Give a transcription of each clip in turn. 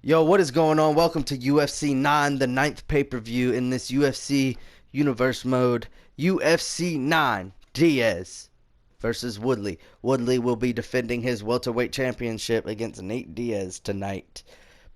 Yo, what is going on? Welcome to UFC 9, the 9th pay-per-view in this UFC Universe Mode. UFC 9, Diaz versus Woodley. Woodley will be defending his welterweight championship against Nate Diaz tonight.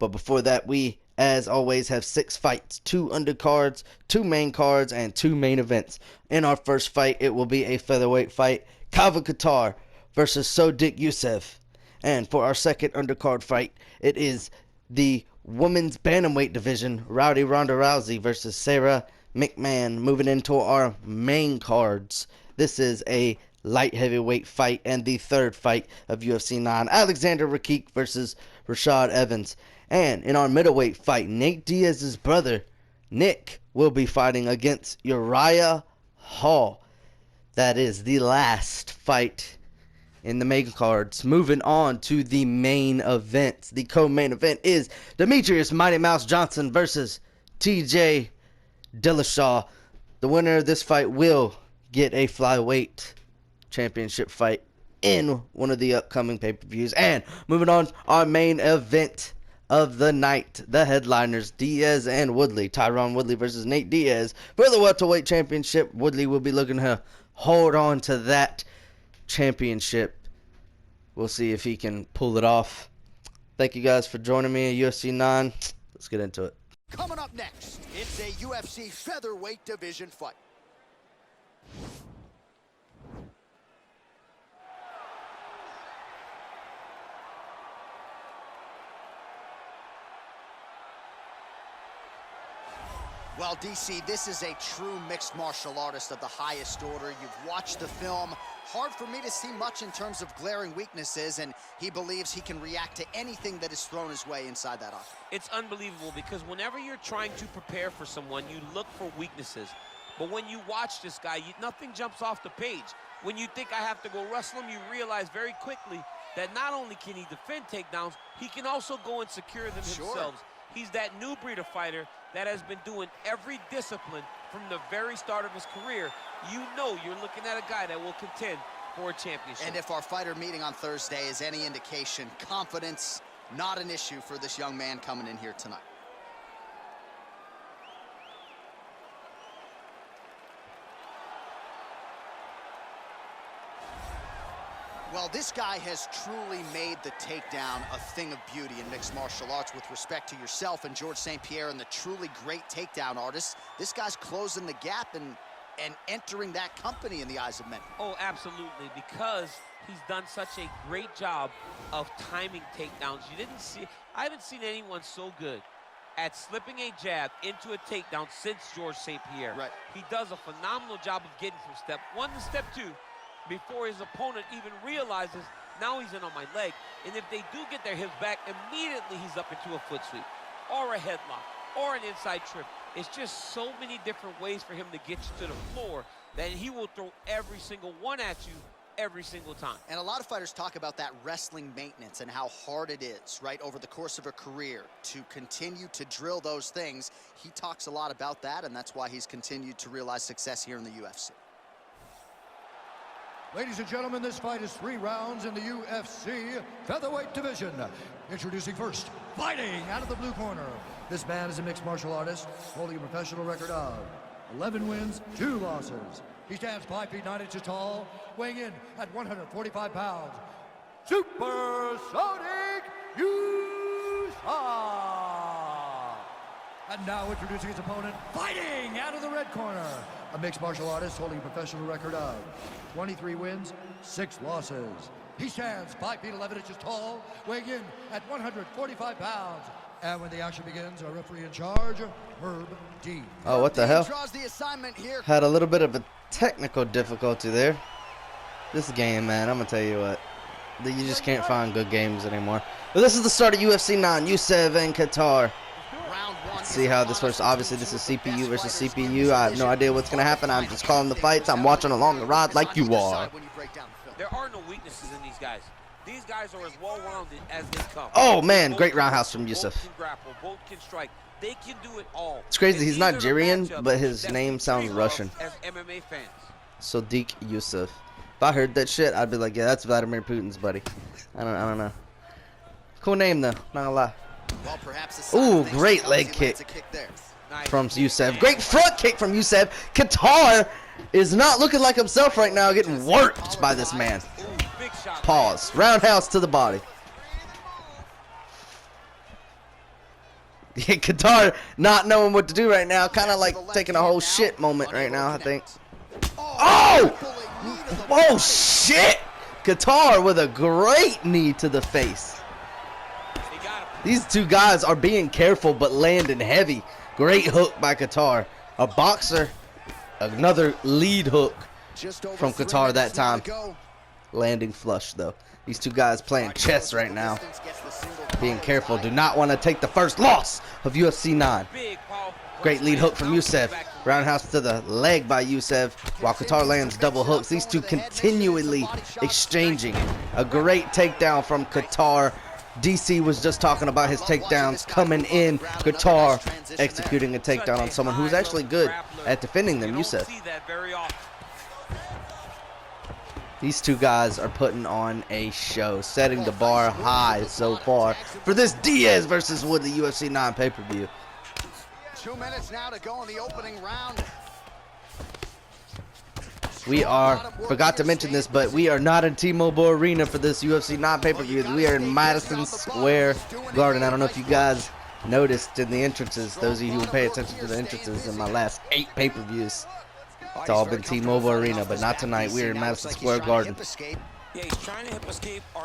But before that, we, as always, have 6 fights, 2 undercards, 2 main cards, and 2 main events. In our first fight, it will be a featherweight fight, Kava Qatar versus Sodiq Yusuff. And for our second undercard fight, it is the women's bantamweight division, Rowdy Ronda Rousey versus Sarah McMahon. Moving into our main cards, this is a light heavyweight fight and the third fight of UFC 9, Alexander Rakik versus Rashad Evans. And in our middleweight fight, Nate Diaz's brother, Nick, will be fighting against Uriah Hall. That is the last fight in the main cards. Moving on to the main event. The co-main event is Demetrius Mighty Mouse Johnson versus TJ Dillashaw. The winner of this fight will get a flyweight championship fight in one of the upcoming pay-per-views. And moving on, our main event of the night, the headliners, Diaz and Woodley. Tyron Woodley versus Nate Diaz for the welterweight championship. Woodley will be looking to hold on to that championship. We'll see if he can pull it off. Thank you guys for joining me at UFC 9. Let's get into it. Coming up next, it's a UFC featherweight division fight. Well, DC, this is a true mixed martial artist of the highest order. You've watched the film. Hard for me to see much in terms of glaring weaknesses, and he believes he can react to anything that is thrown his way inside that octagon. It's unbelievable because whenever you're trying to prepare for someone, you look for weaknesses. But when you watch this guy, nothing jumps off the page. When you think I have to go wrestle him, you realize very quickly that not only can he defend takedowns, he can also go and secure them himself. He's that new breed of fighter that has been doing every discipline from the very start of his career. You know you're looking at a guy that will contend for a championship. And if our fighter meeting on Thursday is any indication, confidence not an issue for this young man coming in here tonight. Well, this guy has truly made the takedown a thing of beauty in mixed martial arts with respect to yourself and George St. Pierre and the truly great takedown artists. This guy's closing the gap and entering that company in the eyes of many. Oh, absolutely, because he's done such a great job of timing takedowns. I haven't seen anyone so good at slipping a jab into a takedown since George St. Pierre. Right. He does a phenomenal job of getting from step 1 to step 2 before his opponent even realizes now he's in on my leg. And if they do get their hips back, immediately he's up into a foot sweep or a headlock or an inside trip. It's just so many different ways for him to get you to the floor that he will throw every single one at you every single time. And a lot of fighters talk about that wrestling maintenance and how hard it is, right, over the course of a career to continue to drill those things. He talks a lot about that, and that's why he's continued to realize success here in the UFC. Ladies and gentlemen, this fight is 3 rounds in the UFC featherweight division. Introducing first, fighting out of the blue corner. This man is a mixed martial artist holding a professional record of 11 wins, 2 losses. He stands 5 feet 9 inches tall, weighing in at 145 pounds. Super Sonic Yusuff! And now introducing his opponent, fighting out of the red corner. A mixed martial artist holding a professional record of 23 wins, 6 losses. He stands 5 feet 11 inches tall, weighing in at 145 pounds. And when the action begins, our referee in charge, Herb D. Oh, what the hell? Draws the assignment here. Had a little bit of a technical difficulty there. This game, man, I'm going to tell you what. You just can't find good games anymore. But this is the start of UFC 9, Yusuff and Qatar. Let's see how this works. Obviously, this is CPU versus CPU. I have no idea what's going to happen. I'm just calling the fights. I'm watching along the ride like you are. There are no weaknesses in these guys. These guys are as well-rounded as they come. Oh, man, great roundhouse from Yusuff. Both can grapple, both can strike. They can do it all. It's crazy. He's Nigerian, but his name sounds Russian. As MMA fans. Sodiq Yusuff. If I heard that shit, I'd be like, yeah, that's Vladimir Putin's buddy. I don't know. Cool name, though. Not gonna lie. Well, perhaps the sign Ooh, of things great to come leg as he lands kick a kick there. from Youssef. Great front kick from Youssef. Qatar is not looking like himself right now, getting worked by this man. Pause. Roundhouse to the body. Yeah, Qatar not knowing what to do right now, kind of like taking a whole shit moment right now, I think. Oh! Oh, shit! Qatar with a great knee to the face. These two guys are being careful but landing heavy. Great hook by Qatar. A boxer. Another lead hook from Qatar that time. Landing flush, though. These two guys playing chess right now. Being careful. Do not want to take the first loss of UFC 9. Great lead hook from Youssef. Roundhouse to the leg by Youssef. While Qatar lands double hooks. These two continually exchanging. A great takedown from Qatar. DC was just talking about his takedowns coming in. Qatar executing a takedown on someone who's actually good at defending them, Youssef. These two guys are putting on a show, setting the bar high so far for this Diaz versus Woodley UFC 9 pay-per-view. 2 minutes now to go in the opening round. We are, forgot to mention this, but we are not in T-Mobile Arena for this UFC 9 pay-per-view. We are in Madison Square Garden. I don't know if you guys noticed in the entrances, those of you who pay attention to the entrances in my last 8 pay-per-views. It's all been T-Mobile Arena, but not tonight. We're in Madison Square Garden.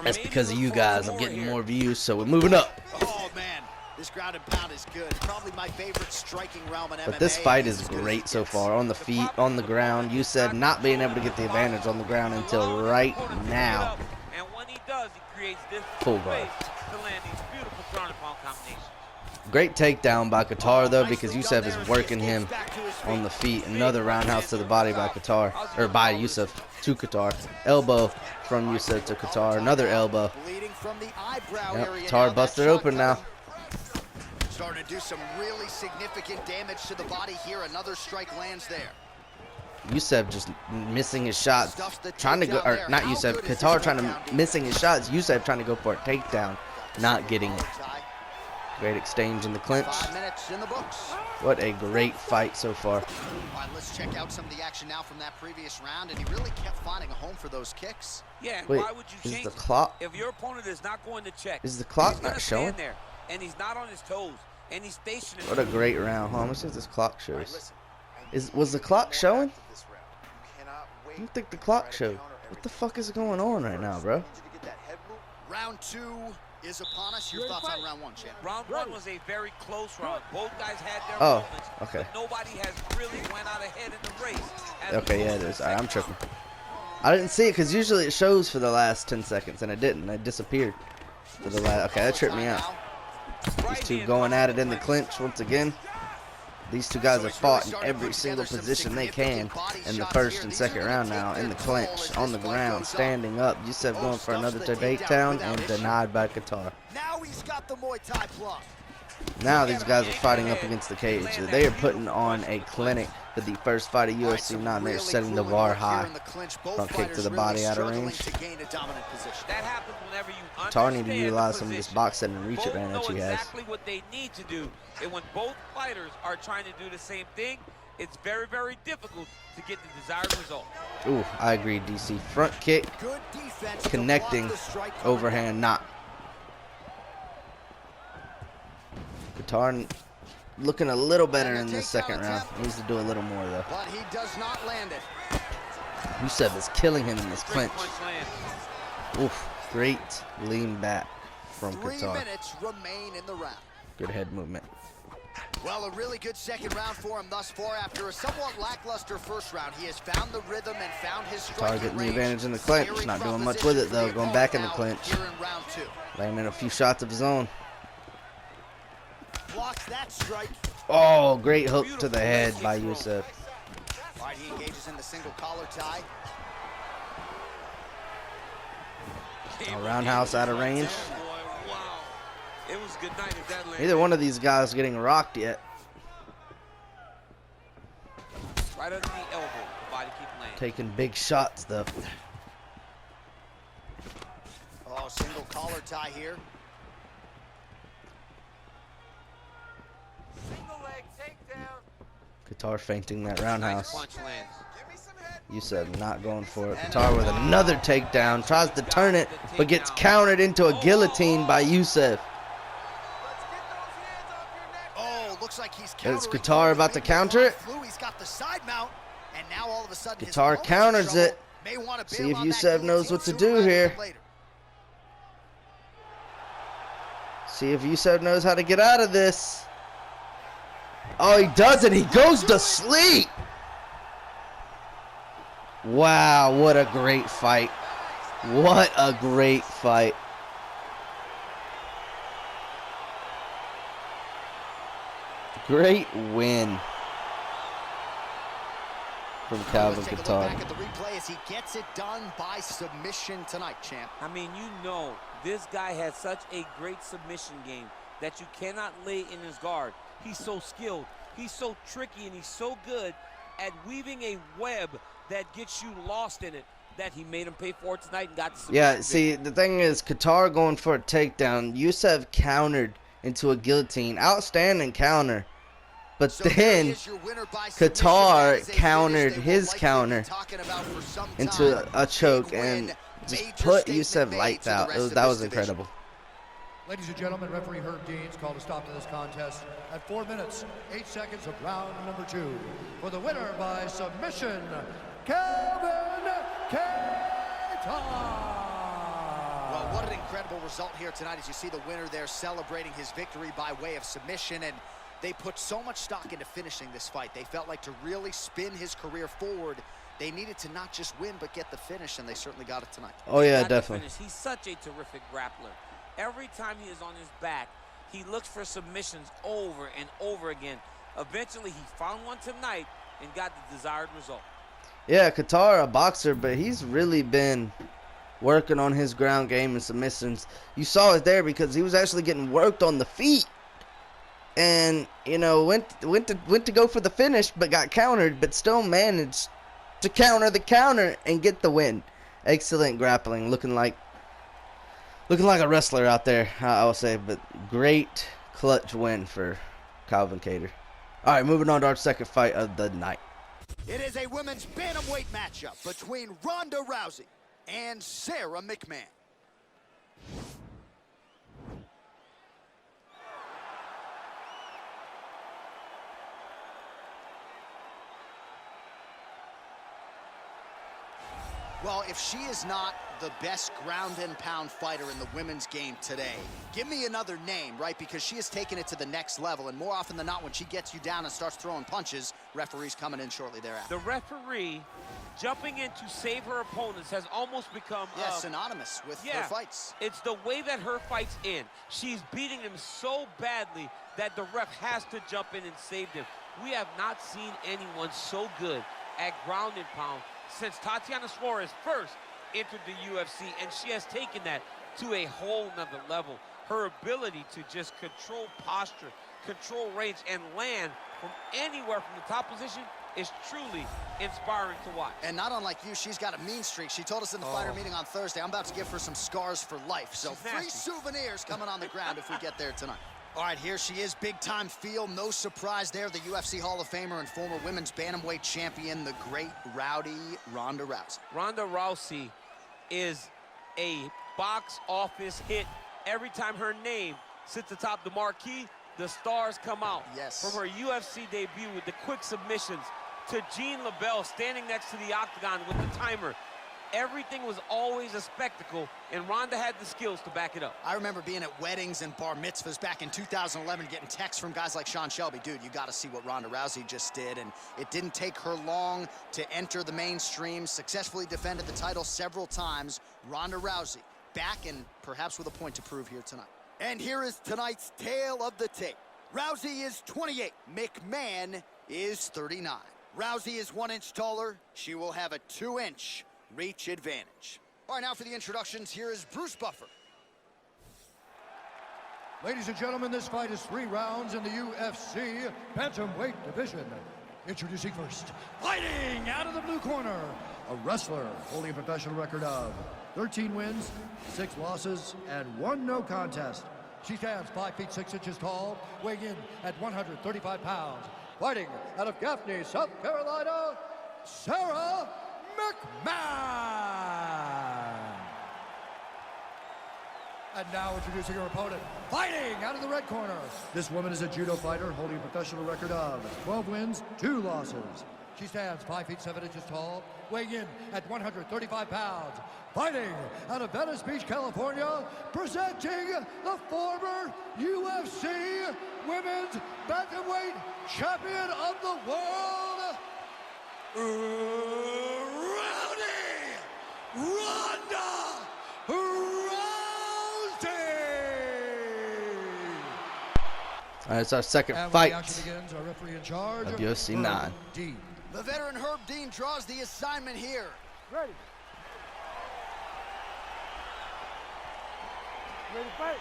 That's because of you guys. I'm getting more views, so we're moving up. Oh, man. This ground and pound is good. Probably my favorite striking realm in MMA. But this fight is great so far. On the feet, on the ground. You said not being able to get the advantage on the ground until right now. And when he does, he creates this Full guard. to land these beautiful ground and pound combinations. Great takedown by Qatar, though, because Youssef is working him on the feet. Another roundhouse to the body by Qatar, or by Youssef to Qatar. Elbow from Youssef to Qatar. Another elbow. Yep, Qatar busted open now. Starting to do some really significant damage to the body here. Another strike lands there. Youssef just missing his shots. Trying to go, or not Youssef, Qatar trying to, missing his shots. Youssef trying to go for a takedown. Not getting it. Great exchange in the clinch. 5 minutes in the books. What a great fight so far. All right, let's check out some of the action now from that previous round, and he really kept finding a home for those kicks. Yeah, and Wait, why would you is change the it? clock? If your opponent is not going to check, Is the clock he's gonna not showing? stand there, and he's not on his toes, and he's stationary. What a great round, huh? Let me see if this clock shows. Was the clock showing? I don't think the clock showed. What the fuck is going on right now, bro? Round 2 is upon us. Your thoughts on round 1, champ? Round 1 was a very close round. Both guys had their Oh, moments, okay. but nobody has really went out ahead in the race. Okay, yeah, it is. Alright, I'm tripping. I didn't see it because usually it shows for the last 10 seconds, and it didn't. It disappeared for the last. Okay, that tripped me out. These two going at it in the clinch once again. These two guys have fought in every single position they can in the first and second round now. In the clinch, on the ground, standing up. Youssef going for another takedown and denied by Qatar. Now he's got the Muay Thai plug. Now these guys are fighting up against the cage. They are putting on a clinic for the first fight of UFC 9. They're setting the bar high. Front kick to the body out of range. Qatar need to utilize some of this boxing and reach advantage he has. Exactly what they need to do. And when both fighters are trying to do the same thing, it's very, very difficult to get the desired result. Ooh, I agree, DC. Front kick, connecting, overhand knock. Qatar looking a little better in the second round. Needs to do a little more, though. But he does not land it. Youssef is killing him in this clinch. Oof, great lean back from 3 Qatar. minutes remain in the round. Good head movement. Well, a really good second round for him thus far. After a somewhat lackluster first round, he has found the rhythm and found his striking Qatar getting the range. advantage in the clinch. Not doing much with it, though. Going back in the clinch. Here in round 2. Landing a few shots of his own. Blocks that strike. Oh, great hook to the head by Youssef. All right, he engages in the single collar tie. A roundhouse out of range. Wow. It was a good night if that landed. Neither one of these guys getting rocked yet. Right under the elbow. The body keep landing. Taking big shots, though. Oh, single collar tie here. Qatar feinting that Nice roundhouse. punch lands. Yusuf not going for it. Qatar with another takedown. Tries to turn it, but gets countered into a guillotine by Yusuf. Oh, looks like he's Is Qatar about to counter it? He's got the side mount, and now all of a sudden Qatar counters it. See if Yusuf knows what to do here. See if Yusuf knows how to get out of this. Oh, he doesn't. He goes to sleep. Wow, what a great fight. What a great fight. Great win from Calvin Take a look Qatar. back at the replay as he gets it done by submission tonight, champ. I mean, you know, this guy has such a great submission game that you cannot lay in his guard. He's so skilled, he's so tricky, and he's so good at weaving a web that gets you lost in it that he made him pay for it tonight and got the submission. Yeah, see, the thing is, Qatar going for a takedown. Yusuf countered into a guillotin. Outstanding counter. But So then there is your winner by submission. Qatar That is a countered finish they will his likely be counter talking about for some into time. a choke Big and win, just major put statement Yusuf made lights to the out. rest of That this was division. incredible. Ladies and gentlemen, referee Herb Deans called a stop to this contest at 4 minutes, 8 seconds of round number 2. For the winner by submission, Calvin Qatar. Well, what an incredible result here tonight as you see the winner there celebrating his victory by way of submission, and they put so much stock into finishing this fight. They felt like to really spin his career forward, they needed to not just win but get the finish, and they certainly got it tonight. Oh, yeah, Got the definitely. finish. He's such a terrific grappler. Every time he is on his back, he looks for submissions over and over again. Eventually, he found one tonight and got the desired result. Yeah, Qatar, a boxer, but he's really been working on his ground game and submissions. You saw it there because he was actually getting worked on the feet. And, you know, went to go for the finish, but got countered, but still managed to counter the counter and get the win. Excellent grappling, looking like a wrestler out there, I will say. But great clutch win for Calvin Qatar. All right, moving on to our second fight of the night. It is a women's bantamweight matchup between Ronda Rousey and Sarah McMahon. Well, if she is not the best ground and pound fighter in the women's game today, give me another name, right? Because she has taken it to the next level, and more often than not, when she gets you down and starts throwing punches, referee's coming in shortly thereafter. The referee jumping in to save her opponents has almost become synonymous with her fights. It's the way that her fights end. She's beating him so badly that the ref has to jump in and save him. We have not seen anyone so good at ground and pound since Tatiana Suarez first entered the UFC, and she has taken that to a whole nother level. Her ability to just control posture, control range, and land from anywhere from the top position is truly inspiring to watch. And not unlike you, she's got a mean streak. She told us in the fighter meeting on Thursday, I'm about to give her some scars for life. So free souvenirs coming on the ground if we get there tonight. All right, here she is, big-time feel. No surprise there, the UFC Hall of Famer and former women's bantamweight champion, the great rowdy Ronda Rousey. Ronda Rousey is a box office hit. Every time her name sits atop the marquee, the stars come out. Yes. From her UFC debut with the quick submissions to Jean LaBelle standing next to the octagon with the timer. Everything was always a spectacle, and Ronda had the skills to back it up. I remember being at weddings and bar mitzvahs back in 2011, getting texts from guys like Sean Shelby. Dude, you got to see what Ronda Rousey just did. And it didn't take her long to enter the mainstream, successfully defended the title several times. Ronda Rousey back and perhaps with a point to prove here tonight. And here is tonight's tale of the tape. Rousey is 28. McMahon is 39. Rousey is 1 inch taller. She will have a 2-inch reach advantage. All right, now for the introductions, here is Bruce Buffer. Ladies and gentlemen, this fight is 3 rounds in the UFC bantamweight division. Introducing first, fighting out of the blue corner, a wrestler holding a professional record of 13 wins, 6 losses, and 1 no contest. She stands 5 feet 6 inches tall, weighing in at 135 pounds. fighting out of Gaffney, South Carolina, Sarah McMahon. And now introducing her opponent, fighting out of the red corner. This woman is a judo fighter holding a professional record of 12 wins, 2 losses. She stands 5 feet 7 inches tall, weighing in at 135 pounds. Fighting out of Venice Beach, California, presenting the former UFC Women's Bantamweight Champion of the World, Rowdy Ronda Rousey. All right, it's our second And fight when the action begins, our referee in charge of UFC 9. Dean. The veteran Herb Dean draws the assignment here. Ready. Ready to fight.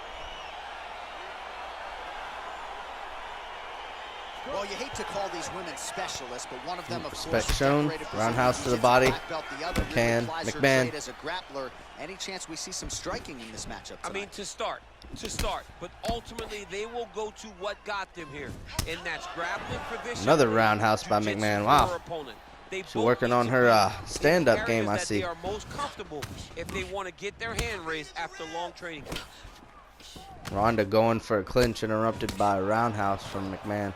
Well, you hate to call these women specialists, but one of them, of Respect course, shown. decorated for Roundhouse some to the jiu-jitsu body. black belt. The other McCann, really applies her McMahon. trade as a grappler. Any chance we see some striking in this matchup tonight? I mean, to start. But ultimately, they will go to what got them here, and that's grappling position. Another roundhouse by jiu-jitsu McMahon. for Wow. her opponent. They She's both working need on to her be stand-up in game, I areas that see. They are most comfortable if they want to get their hand raised after long training camp. Ronda going for a clinch, interrupted by a roundhouse from McMahon.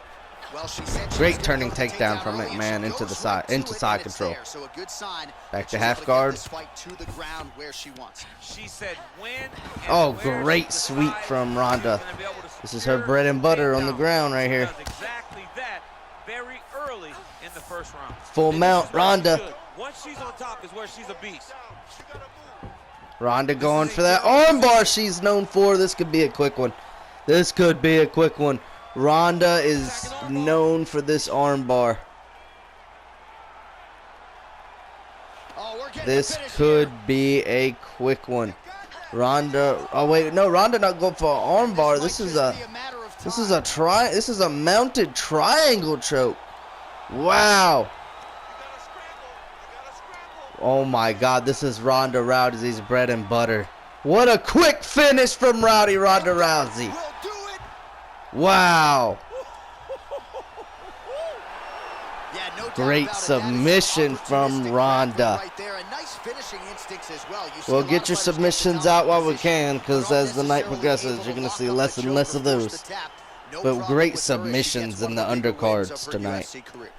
Well, she said she Great was turning gonna go for the takedown from early, and McMahon she into the goes side, right to into it, side and it's control. there. So a good sign Back that to she's half able get guard. this fight to the ground where she wants. She said when and Oh, where great she sweep decides from she's Ronda. gonna be able to This is her secure bread and butter the on the takedown. ground right She here. does exactly that very early in the first round. Full And mount, this is where Ronda. she's good. Once she's on top is where she's a beast. Ronda going for that armbar she's known for. This could be a quick one. This could be a quick one. Ronda is known for this armbar. Oh, we're getting This the finish could here. be a quick one. Ronda. Oh wait, no, Ronda not going for an armbar. This is a mounted triangle choke. Wow. Oh my God, this is Ronda Rousey's bread and butter. What a quick finish from Ronda Rousey. Will do it. Wow. Yeah, no doubt Great about it. That is some submission from opportunistic Ronda. grappling right there, and nice finishing instincts as well. You see a Well, lot get of your fighters get submissions down out while we position, can, because but aren't as the night necessarily progresses, able you're to going to lock see up less the and choke less or of force those. the tap. No But problem great with her as she gets submissions one in of the bigger wins undercards of her tonight. UFC career.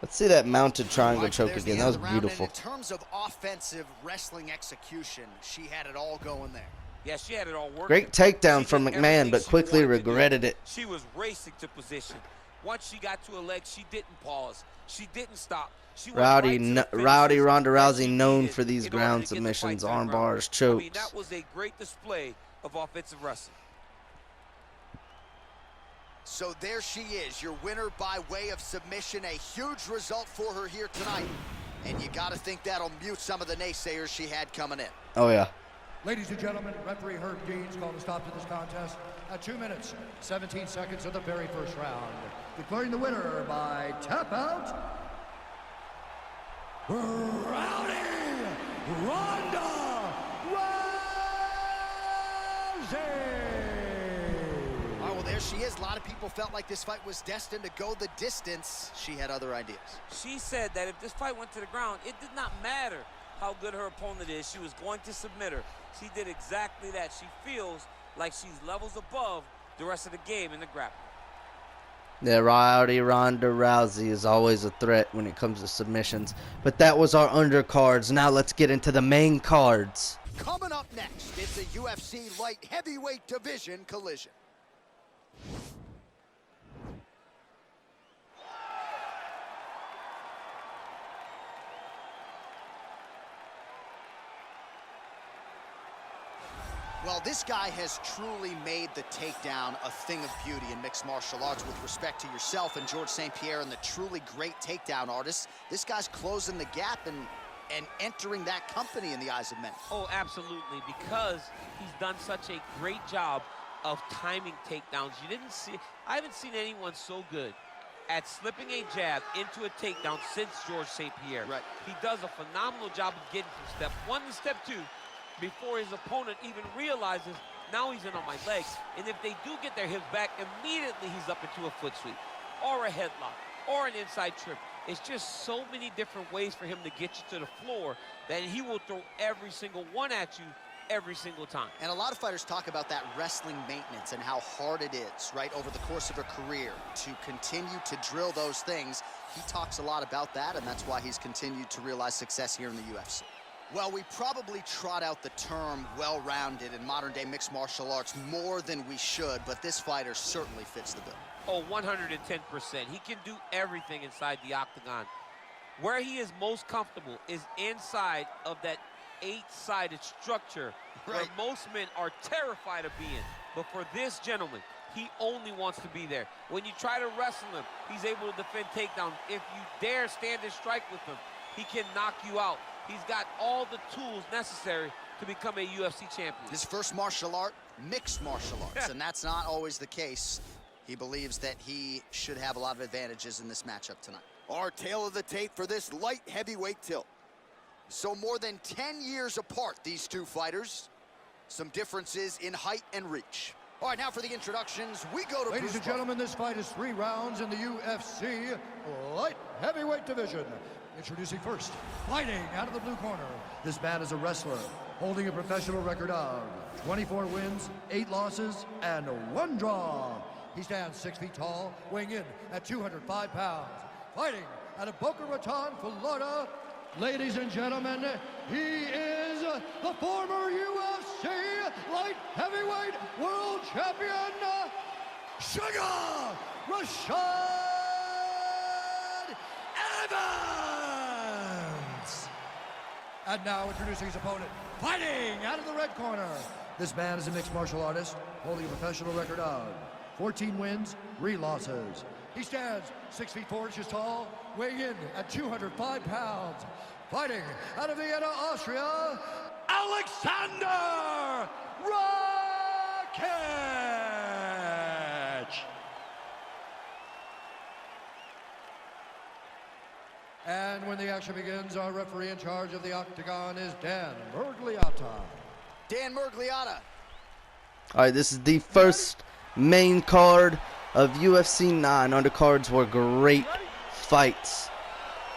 Let's see that mounted triangle Right, choke there's again. the That was end of the round, and beautiful. in terms of offensive wrestling execution, she had it all going there. Yeah, she had it all working. Great takedown She from did McMahon, everything but she quickly wanted to do. regretted it. She was racing to position. Once she got to her leg, she didn't pause. She didn't stop. She went Rowdy right to the Ronda finishes that Rousey she known needed for these in order ground to get the fight submissions, to the ground. armbars, I mean, chokes. that was a great display of offensive wrestling. So there she is, your winner by way of submission. A huge result for her here tonight. And you got to think that'll mute some of the naysayers she had coming in. Oh, yeah. Ladies and gentlemen, referee Herb Dean's called a stop to this contest at 2 minutes, 17 seconds of the very first round. Declaring the winner by tap out, Rowdy Ronda Rousey. Well, there she is. A lot of people felt like this fight was destined to go the distance. She had other ideas. She said that if this fight went to the ground, it did not matter how good her opponent is. She was going to submit her. She did exactly that. She feels like she's levels above the rest of the game in the grappling. Yeah, Rowdy Ronda Rousey is always a threat when it comes to submissions. But that was our undercards. Now let's get into the main cards. Coming up next, it's a UFC light heavyweight division collision. Well, this guy has truly made the takedown a thing of beauty in mixed martial arts. With respect to yourself and George St. Pierre and the truly great takedown artists, this guy's closing the gap and entering that company in the eyes of many. Oh, absolutely, because he's done such a great job of timing takedowns. I haven't seen anyone so good at slipping a jab into a takedown since George St. Pierre. Right. He does a phenomenal job of getting from step 1 to step 2 before his opponent even realizes Now he's in on my legs. And if they do get their hips back, immediately he's up into a foot sweep or a headlock or an inside trip. It's just so many different ways for him to get you to the floor that he will throw every single one at you every single time. And a lot of fighters talk about that wrestling maintenance and how hard it is, right, over the course of a career to continue to drill those things. He talks a lot about that, and that's why he's continued to realize success here in the UFC. Well, we probably trot out the term well-rounded in modern-day mixed martial arts more than we should, but this fighter certainly fits the bill. Oh, 110%. He can do everything inside the octagon. Where he is most comfortable is inside of that 8-sided structure where most men are terrified of being. But for this gentleman, he only wants to be there. When you try to wrestle him, he's able to defend takedown. If you dare stand and strike with him, he can knock you out. He's got all the tools necessary to become a UFC champion. His first martial art, mixed martial arts, and that's not always the case. He believes that he should have a lot of advantages in this matchup tonight. Our tale of the tape for this light heavyweight tilt. So more than 10 years apart, these two fighters. Some differences in height and reach. All right, now for the introductions, we go to Ladies and gentlemen, this fight is 3 rounds in the UFC light heavyweight division. Introducing first, fighting out of the blue corner. This man is a wrestler, holding a professional record of 24 wins, 8 losses, and 1 draw. He stands 6 feet tall, weighing in at 205 pounds. Fighting out of Boca Raton, Florida. Ladies and gentlemen, he is the former UFC light heavyweight world champion, Sugar Rashad Evans. And now introducing his opponent, fighting out of the red corner. This man is a mixed martial artist, holding a professional record of 14 wins, 3 losses. He stands 6 feet 4 inches tall, weighing in at 205 pounds. Fighting out of Vienna, Austria, Alexander Rakic. And when the action begins, our referee in charge of the octagon is Dan Murgliata. Dan Murgliata. All right, this is the first main card of UFC 9. Undercards were great fights.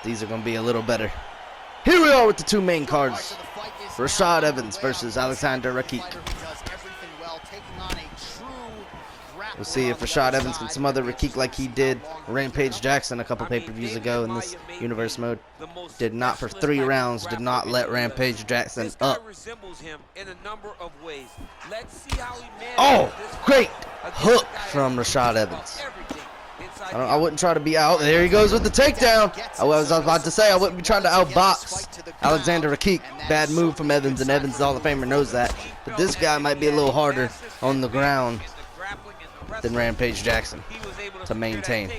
These are going to be a little better. Here we are with the 2 main cards. Rashad Evans versus Alexander Rakic. We'll see if Rashad Evans can smother Rakic like he did Rampage Jackson a couple pay-per-views ago in this universe mode. Did not for 3 rounds, did not let Rampage Jackson up. Oh, great hook from Rashad Evans. I wouldn't try to be out. There he goes with the takedown. I was about to say I wouldn't be trying to outbox Alexander Rakic. Bad move from Evans, and Evans, the Hall of Famer, knows that. But this guy might be a little harder on the ground than Rampage Jackson to maintain.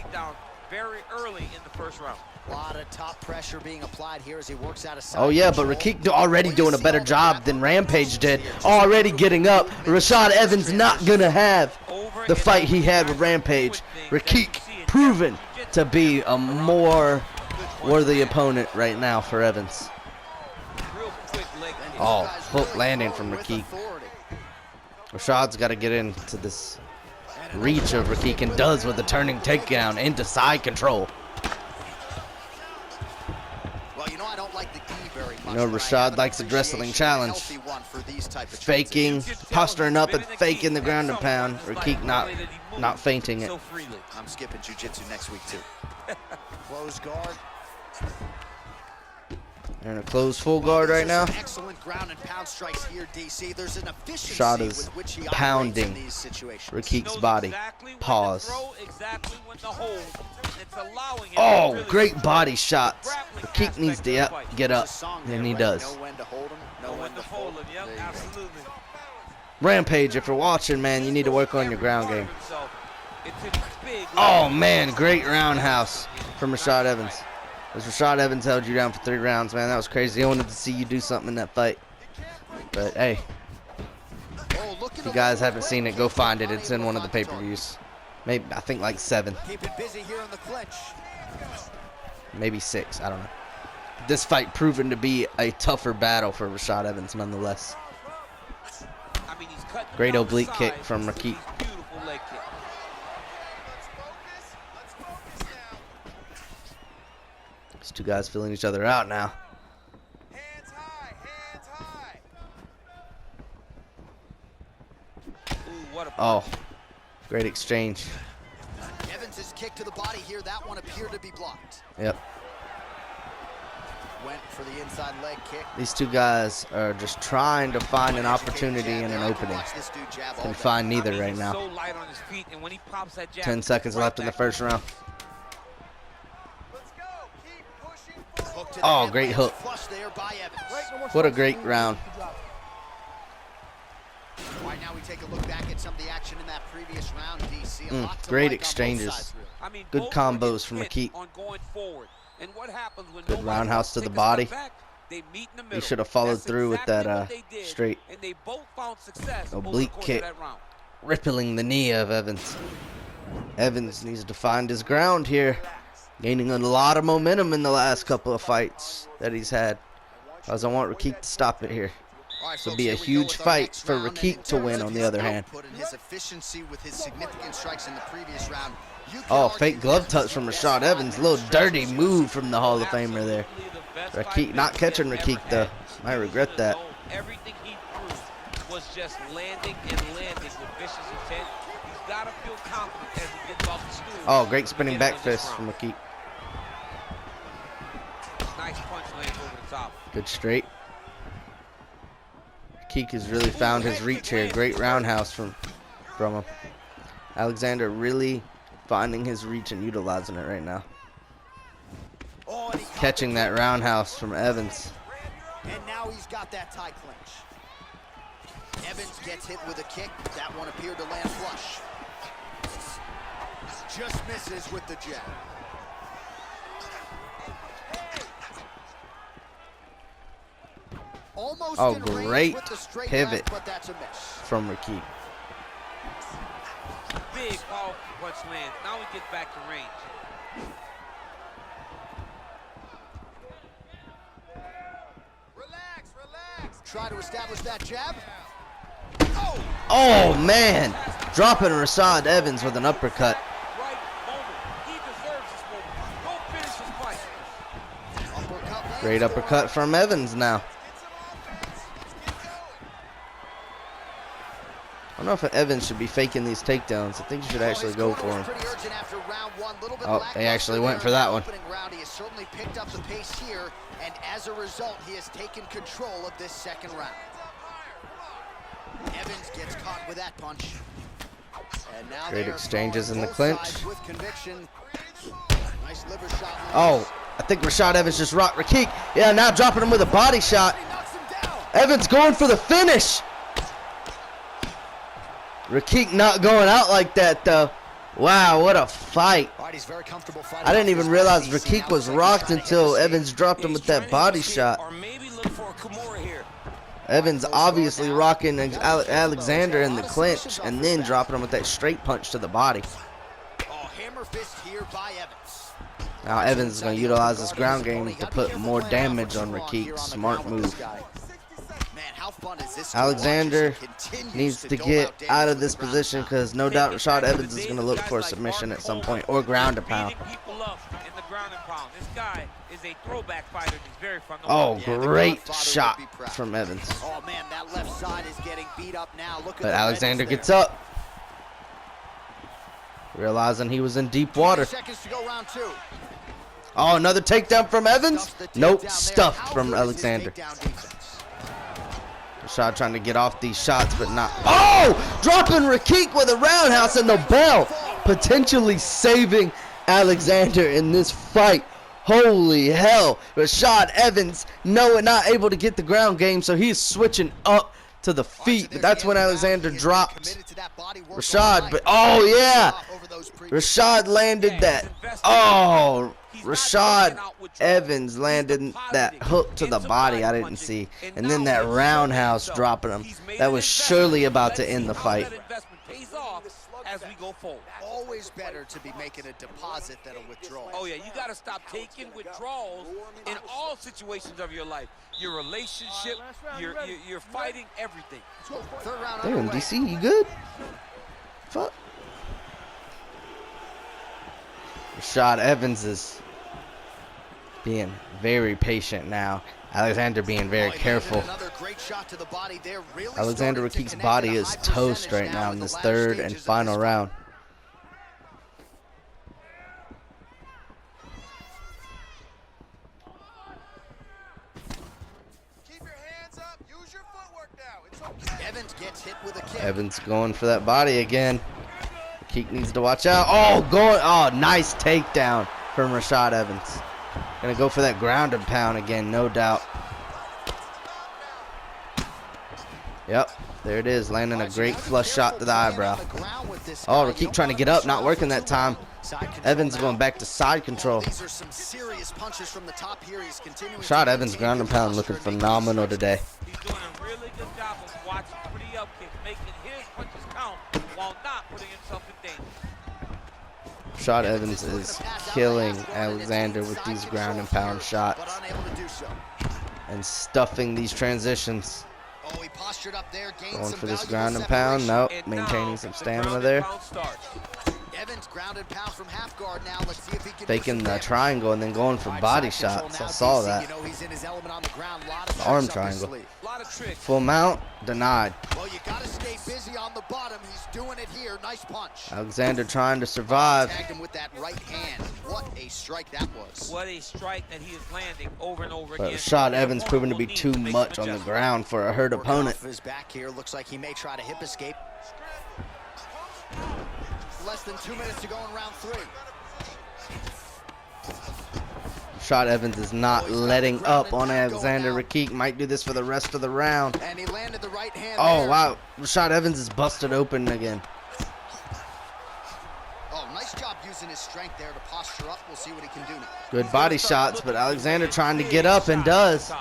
Very early in the first round. A lot of top pressure being applied here as he works out of side. Oh yeah, but Rakic already doing a better job than Rampage did. Already getting up. Rashad Evans not gonna have the fight he had with Rampage. Rakic proven to be a more worthy opponent right now for Evans. Oh, hook landing from Rakic. Rashad's got to get into this reach of Rakic, and does with the turning takedown into side control. Well, you know, I don't like the D very much. You know, Rashad likes a wrestling challenge. Faking, posturing up and faking the ground and pound. Rakic not fainting it. I'm skipping jiu-jitsu next week too. Close guard. They're in a closed full guard right now. Excellent ground and pound strikes here, DC. There's an efficiency Shot is with which he pounding operates in these situations. Rakic's body. Pause. Oh, great body shots. Rakic needs to get up, and he does. Know when to hold him, know when to hold him. Yep, absolutely. Rampage, if you're watching, man, you need to work on your ground game. Oh, man, great roundhouse from Rashad Evans. As Rashad Evans held you down for 3 rounds, man, that was crazy. I wanted to see you do something in that fight. But, hey, if you guys haven't seen it, go find it. It's in one of the pay-per-views. Maybe, I think like 7. Keep it busy here in the clinch. Maybe 6, I don't know. This fight proven to be a tougher battle for Rashad Evans nonetheless. I mean, he's cutting Great down the oblique kick sides from with Rakik. these beautiful leg kicks. These two guys feeling each other out now. Hands high, hands high. Ooh, what a Oh, great exchange. Evans' kick to the body here. That one appeared to be blocked. Yep. Went for the inside leg kick. These two guys are just trying to find an opportunity and an opening. Can find neither right He's now. so light on his feet, and when he pops that jab, 10 seconds left in the first round. Let's go. Keep pushing forward. Oh, great hook. Flush there by Evans. What a great round. Right now we take a look back at some of the action in that previous round, DC. A lot to Great like on both exchanges. sides, really. I mean, Good both combos were from intent Rakik. on going forward. And what happens when Good nobody roundhouse to takes the a step body. back? They meet in the middle. He should have followed That's through with exactly that what they did, straight and they both found success over the oblique course kick. of that round. Rippling the knee of Evans. Evans needs to find his ground here. Gaining a lot of momentum in the last couple of fights that he's had. Because I want Rakik to stop it here. All right, This will folks, be a here we go huge with our fight next for round, and Rakik in to win terms of on the his other hand. output and his efficiency with his significant strikes in the previous round, you can Oh, argue fake glove that touch he's from the best Rashad Evans. A little dirty fighter. move from the Hall of Famer there. Absolutely the best Rakik fight not that catching he has Rakik ever though. had. I He regret was that. alone. Everything he threw was just landing and landing with vicious intent. He's got to feel confident as he gets off the stool. Oh, great spinning to back get into this fist round. from Rakik. Nice punch lands over the top. Good straight. Rakik has really found his reach here. Great roundhouse from him. Alexander really finding his reach and utilizing it right now. Oh, and he caught Catching the that kick. roundhouse from Evans. And now he's got that tie clinch. Evans gets hit with a kick. That one appeared to land flush. Just misses with the jab. Almost Oh, in range great with the straight pivot left, but that's a miss. from Rakik. Big, powerful punch lands. Now he gets back to range. Relax, relax. Try to establish that jab. Oh, man. Dropping Rashad Evans with an uppercut. Right moment. He deserves this moment. Go finish his fight. Uppercut lands Great for uppercut him. from Evans now. I don't know if Evans should be faking these takedowns. I think you should actually His go corner for was him. pretty urgent after round one. Little bit Oh, lackluster they actually went there for in that one. opening round. He has certainly picked up the pace here, and as a result, he has taken control of this second round. Evans gets caught with that punch. And now Great they are exchanges throwing in the both clinch. sides with conviction. Nice liver shot. Oh, I think Rashad Evans just rocked Rakik. Yeah, now dropping him with a body shot. He knocks him down. Evans going for the finish. Rakik not going out like that, though. Wow, what a fight. All right, he's very comfortable fighting I didn't off even this realize DC. Rakik Now was looks like he's rocked trying to hit until the Evans dropped him with that body shot. Or maybe look for a Kimura here. Evans obviously rocking Alexander in the clinch and then dropping him with that straight punch to the body. Oh, hammer fist here by Evans. Now Evans is going to utilize his ground game to put more damage on Rakik. Smart move. Man, how fun is this? Alexander needs to get out of this position because no doubt Rashad Evans is going to look for a submission at some point or ground and pound. Beating people up in the ground and pound. This guy is a throwback fighter. He's very fun to Oh, watch. great shot from Evans. Oh man, that left side is getting beat up now. Look at But the Alexander redness gets there. up, realizing he was in deep water. 20 seconds to go, round two. Oh, another takedown from Evans? Stuffs the Nope, takedown there. stuffed How from good is his Alexander. takedown defense? Rashad trying to get off these shots, but not. Oh! Dropping Rakik with a roundhouse and the bell. Potentially saving Alexander in this fight. Holy hell. Rashad Evans not able to get the ground game, so he's switching up to the feet. But that's when Alexander dropped Rashad. But oh, yeah. Rashad landed that. Oh, Rashad Evans landed that hook to the body I didn't see. And then that roundhouse dropping him. That was surely about to end the fight. As we go forward. always better to be making a deposit than a withdrawal. Oh, yeah, you got to stop taking withdrawals in all situations of your life. Your relationship, you're fighting everything. Third round Damn, underway. DC, you good? Fuck. Rashad Evans is being very patient now. Alexander being very careful. Another great shot to the body there. Really Alexander starting to Rakik's connect body at a is high toast percentage right now in the this latter third and stages of final this round. Keep your hands up. Use your footwork now. It's okay. Evans gets hit with a kick. Evans going for that body again. Rakik needs to watch out. Oh, nice takedown from Rashad Evans. Gonna go for that ground and pound again, no doubt. Yep, there it is, landing a great flush shot to the eyebrow. Oh, Rakik trying to get up, not working that time. Evans going back to side control. These are some serious punches from the top here. He's continuing Rashad to Evans maintain ground and his pound posture looking and making phenomenal these today. He's doing a really good job of watching for the up kick, making his punches count while not putting himself in danger. Rashad Evans is killing Alexander with these ground and pound shots but unable to do so. and stuffing these transitions. Oh, he postured up there, gained Going some for this valuable ground and pound. Nope, And maintaining now, some the stamina ground there. and pound starts. Evans ground and pound from half guard now. Let's see if he can Faking do some the damage. triangle and then going for All right, body side control shots. now, I saw DC. that. You know he's in his element on the ground. Lot of The arm tricks up his triangle. sleeve. A lot of tricks. Full mount, denied. Well, you got to stay busy on the bottom. He's doing it here. Nice punch. Alexander trying to survive. Tagged him with that right hand. What a strike that was. What a strike that he is landing over and over But again. Rashad The Evans opponent proving to will be need too to make much some on the adjustments. ground for a hurt Working opponent. off his back here. Looks like he may try to hip escape. Less than 2 minutes to go in round 3. Rashad Evans is not letting up on Alexander Rakik. Might do this for the rest of the round. And he landed the right hand Oh, there. wow. Rashad Evans is busted open again. Oh, nice job using his strength there to posture up. We'll see what he can do now. Good body shots, but Alexander trying to get up and does.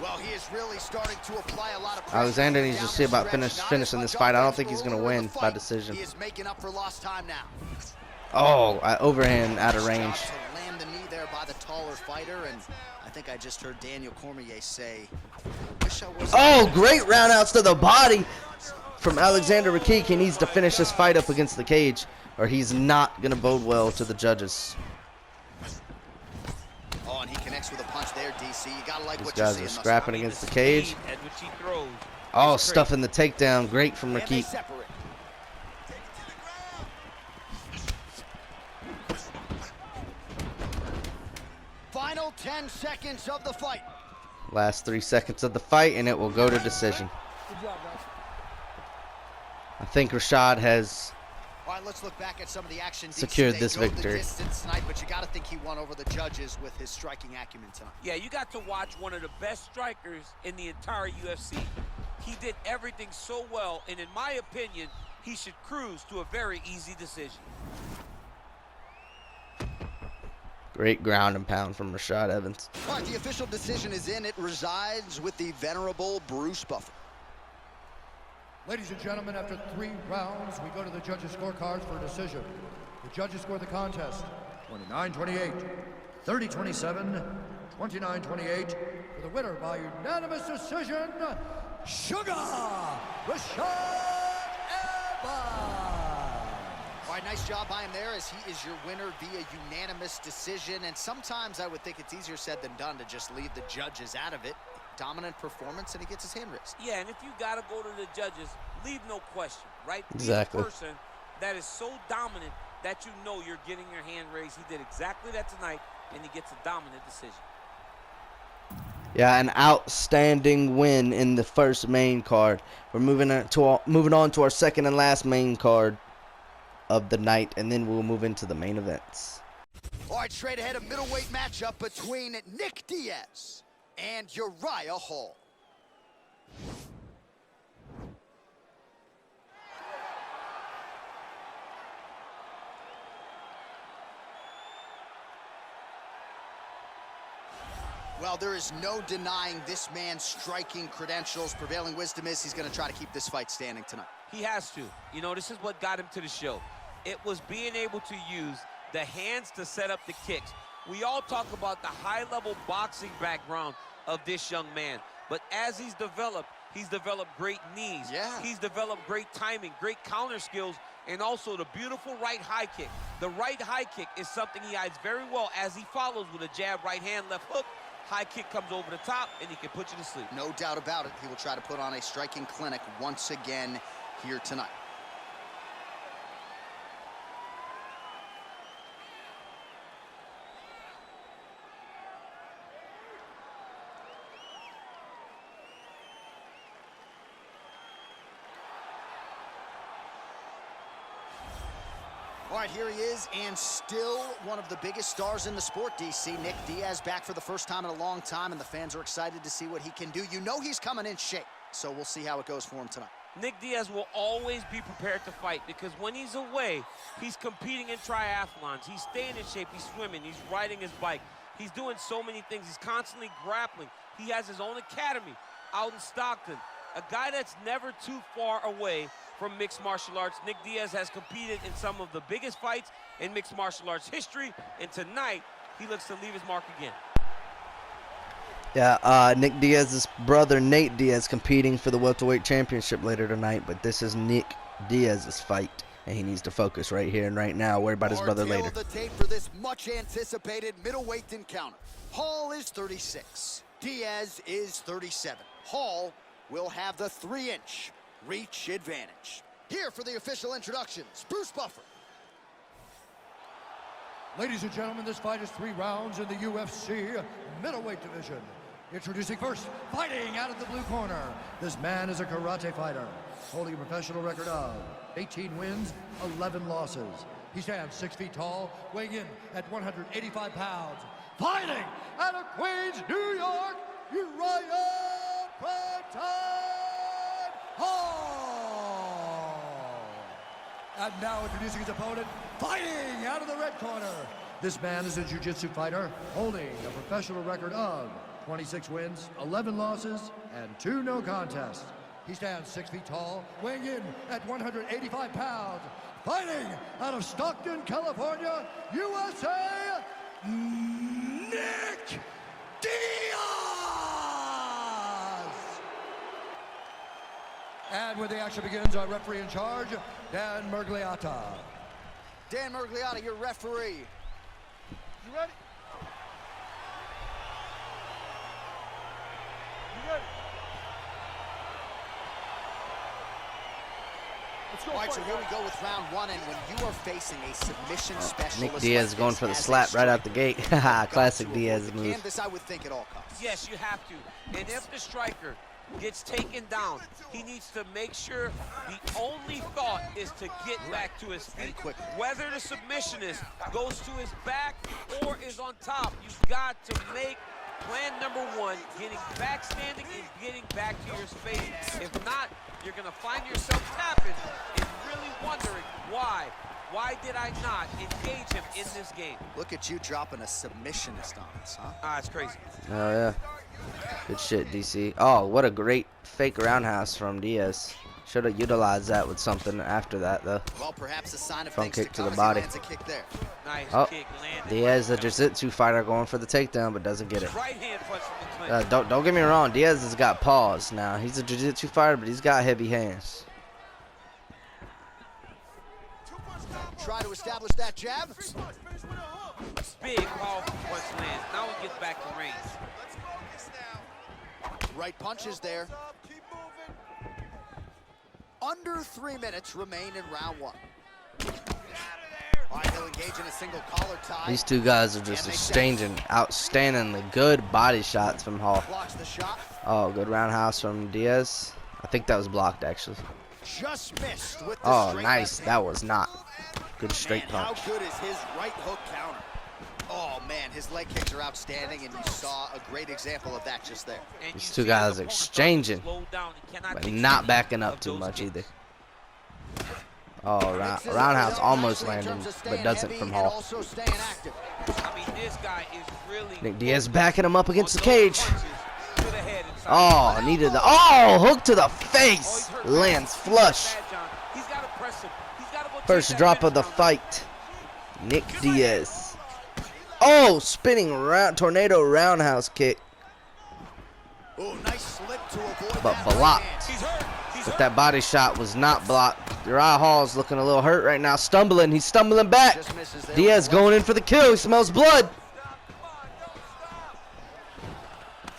Well, he is really starting to apply a lot of pressure. Alexander needs to down see the about stretch. Not finishing as this much fight. I don't offense think he's going to earlier in win the by fight. decision. He is making up for lost time now. Oh, overhand out of Nice range. job to land the knee there by the taller fighter, and I think I just heard Daniel Cormier say, "Wish I was." Oh, great roundouts to the body from Alexander Rakik. He needs to finish this fight up against the cage, or he's not going to bode well to the judges. Oh, and he connects with a punch there, DC. You gotta like These what you're guys seeing are thus scrapping far. against the cage. Speed at which he throws Oh, is stuffing the takedown. Great from And they Rakik. separate. Final 10 seconds of the fight. Last 3 seconds of the fight, and it will go to decision. I think Rashad has All right, let's look back at some of the action. DC. secured They this go the victory. distance tonight, but you got to think he won over the judges with his striking acumen tonight. Yeah, you got to watch one of the best strikers in the entire UFC. He did everything so well, and in my opinion, he should cruise to a very easy decision. Great ground and pound from Rashad Evans. All right, the official decision is in. It resides with the venerable Bruce Buffer. Ladies and gentlemen, after 3 rounds, we go to the judges' scorecards for a decision. The judges score the contest 29-28, 30-27, 29-28. For the winner by unanimous decision, Sugar Rashad Evans. All right, nice job by him there, as he is your winner via unanimous decision. And sometimes I would think it's easier said than done to just leave the judges out of it. Dominant performance, and he gets his hand raised. Yeah, and if you got to go to the judges, leave no question, right? Exactly. Be the person that is so dominant that you know you're getting your hand raised. He did exactly that tonight, and he gets a dominant decision. Yeah, an outstanding win in the first main card. We're moving on to our second and last main card of the night, and then we'll move into the main events. All right, straight ahead, a middleweight matchup between Nick Diaz and Uriah Hall. Well, there is no denying this man's striking credentials. Prevailing wisdom is he's going to try to keep this fight standing tonight. He has to. You know, this is what got him to the show. It was being able to use the hands to set up the kicks. We all talk about the high-level boxing background of this young man. But as he's developed great knees. Yeah. He's developed great timing, great counter skills, and also the beautiful right high kick. The right high kick is something he hides very well as he follows with a jab, right hand, left hook. High kick comes over the top, and he can put you to sleep. No doubt about it. He will try to put on a striking clinic once again here tonight. All right, here he is, and still one of the biggest stars in the sport, DC. Nick Diaz back for the first time in a long time, and the fans are excited to see what he can do. You know he's coming in shape, so we'll see how it goes for him tonight. Nick Diaz will always be prepared to fight because when he's away, he's competing in triathlons. He's staying in shape. He's swimming. He's riding his bike. He's doing so many things. He's constantly grappling. He has his own academy out in Stockton. A guy that's never too far away from mixed martial arts. Nick Diaz has competed in some of the biggest fights in mixed martial arts history, and tonight he looks to leave his mark again. Yeah, Nick Diaz's brother Nate Diaz competing for the welterweight championship later tonight, but this is Nick Diaz's fight, and he needs to focus right here and right now. Worry about his brother later. The tape for this much anticipated middleweight encounter. Hall is 36. Diaz is 37. Hall will have the 3-inch reach advantage. Here for the official introductions, Bruce Buffer. Ladies and gentlemen, this fight is 3 rounds in the UFC middleweight division. Introducing first, fighting out of the blue corner. This man is a karate fighter, holding a professional record of 18 wins, 11 losses. He stands 6 feet tall, weighing in at 185 pounds. Fighting out of Queens, New York, Uriah Hall. And now introducing his opponent, fighting out of the red corner. This man is a jiu-jitsu fighter, holding a professional record of 26 wins, 11 losses, and 2 no contests. He stands 6 feet tall, weighing in at 185 pounds. Fighting out of Stockton, California, USA, Nick Diaz! And when the action begins, our referee in charge, Dan Mergliata. Dan Mergliata, your referee. You ready? You ready? Let's go. All right, so here we go with round 1, and when you are facing a submission specialist, Nick Diaz like going this for the as a slap right out the striker, gate. you've got Classic to Diaz avoid the move. canvas, I would think, at all costs. Yes, you have to. And if the striker gets taken down, he needs to make sure the only thought is to get back to his feet. Whether the submissionist goes to his back or is on top, you've got to make plan number 1, getting back standing and getting back to your space. If not, you're going to find yourself tapping and really wondering why. Why did I not engage him in this game? Look at you dropping a submissionist on us, huh? Ah, it's crazy. Oh, yeah. Good shit, DC. Oh, what a great fake roundhouse from Diaz. Should have utilized that with something after that, though. Well, perhaps a sign of Front things kick to to come the as he body. lands a kick there. Nice Oh, kick landed. Diaz, the jiu-jitsu fighter, going for the takedown, but doesn't get it. Right hand punch from the clinch. Don't get me wrong. Diaz has got paws now. He's a jiu-jitsu fighter, but he's got heavy hands. Try to establish that jab. Big, powerful punch lands. Now he gets back to range. Let's focus now. Right punches there. Keep moving. Under 3 minutes remain in round 1. Get out of there. All right, he'll engage in a single collar tie. These two guys are just exchanging outstandingly good body shots from Hall. Blocks the shot. Oh, good roundhouse from Diaz. I think that was blocked, actually. Just missed with the Oh, straight nice. left That hand. was not. Good straight Man, punch. how good is his right hook counter? Oh, man, his leg kicks are outstanding, and you saw a great example of that just there. And These you two see guys the opponent exchanging, slow down. He cannot but take not any backing up of too those much kicks. either. Oh, roundhouse almost landing, but doesn't from Hall. Also staying active. I mean, this This guy is really Nick Diaz backing him up against the cage. punches to the head inside. Oh, needed the hook to the face. He's hurt Lands bad. flush. He's bad, John. He's got to press him. He's got to go take First that drop of the finish round. fight. Nick Diaz. Oh, spinning round tornado roundhouse kick, Oh, nice slip to avoid but that right blocked. hand. He's hurt. He's But hurt. that body shot was not blocked. Uriah Hall's looking a little hurt right now. Stumbling. He's stumbling back. Just misses there Diaz with the going in for the kill. He smells blood.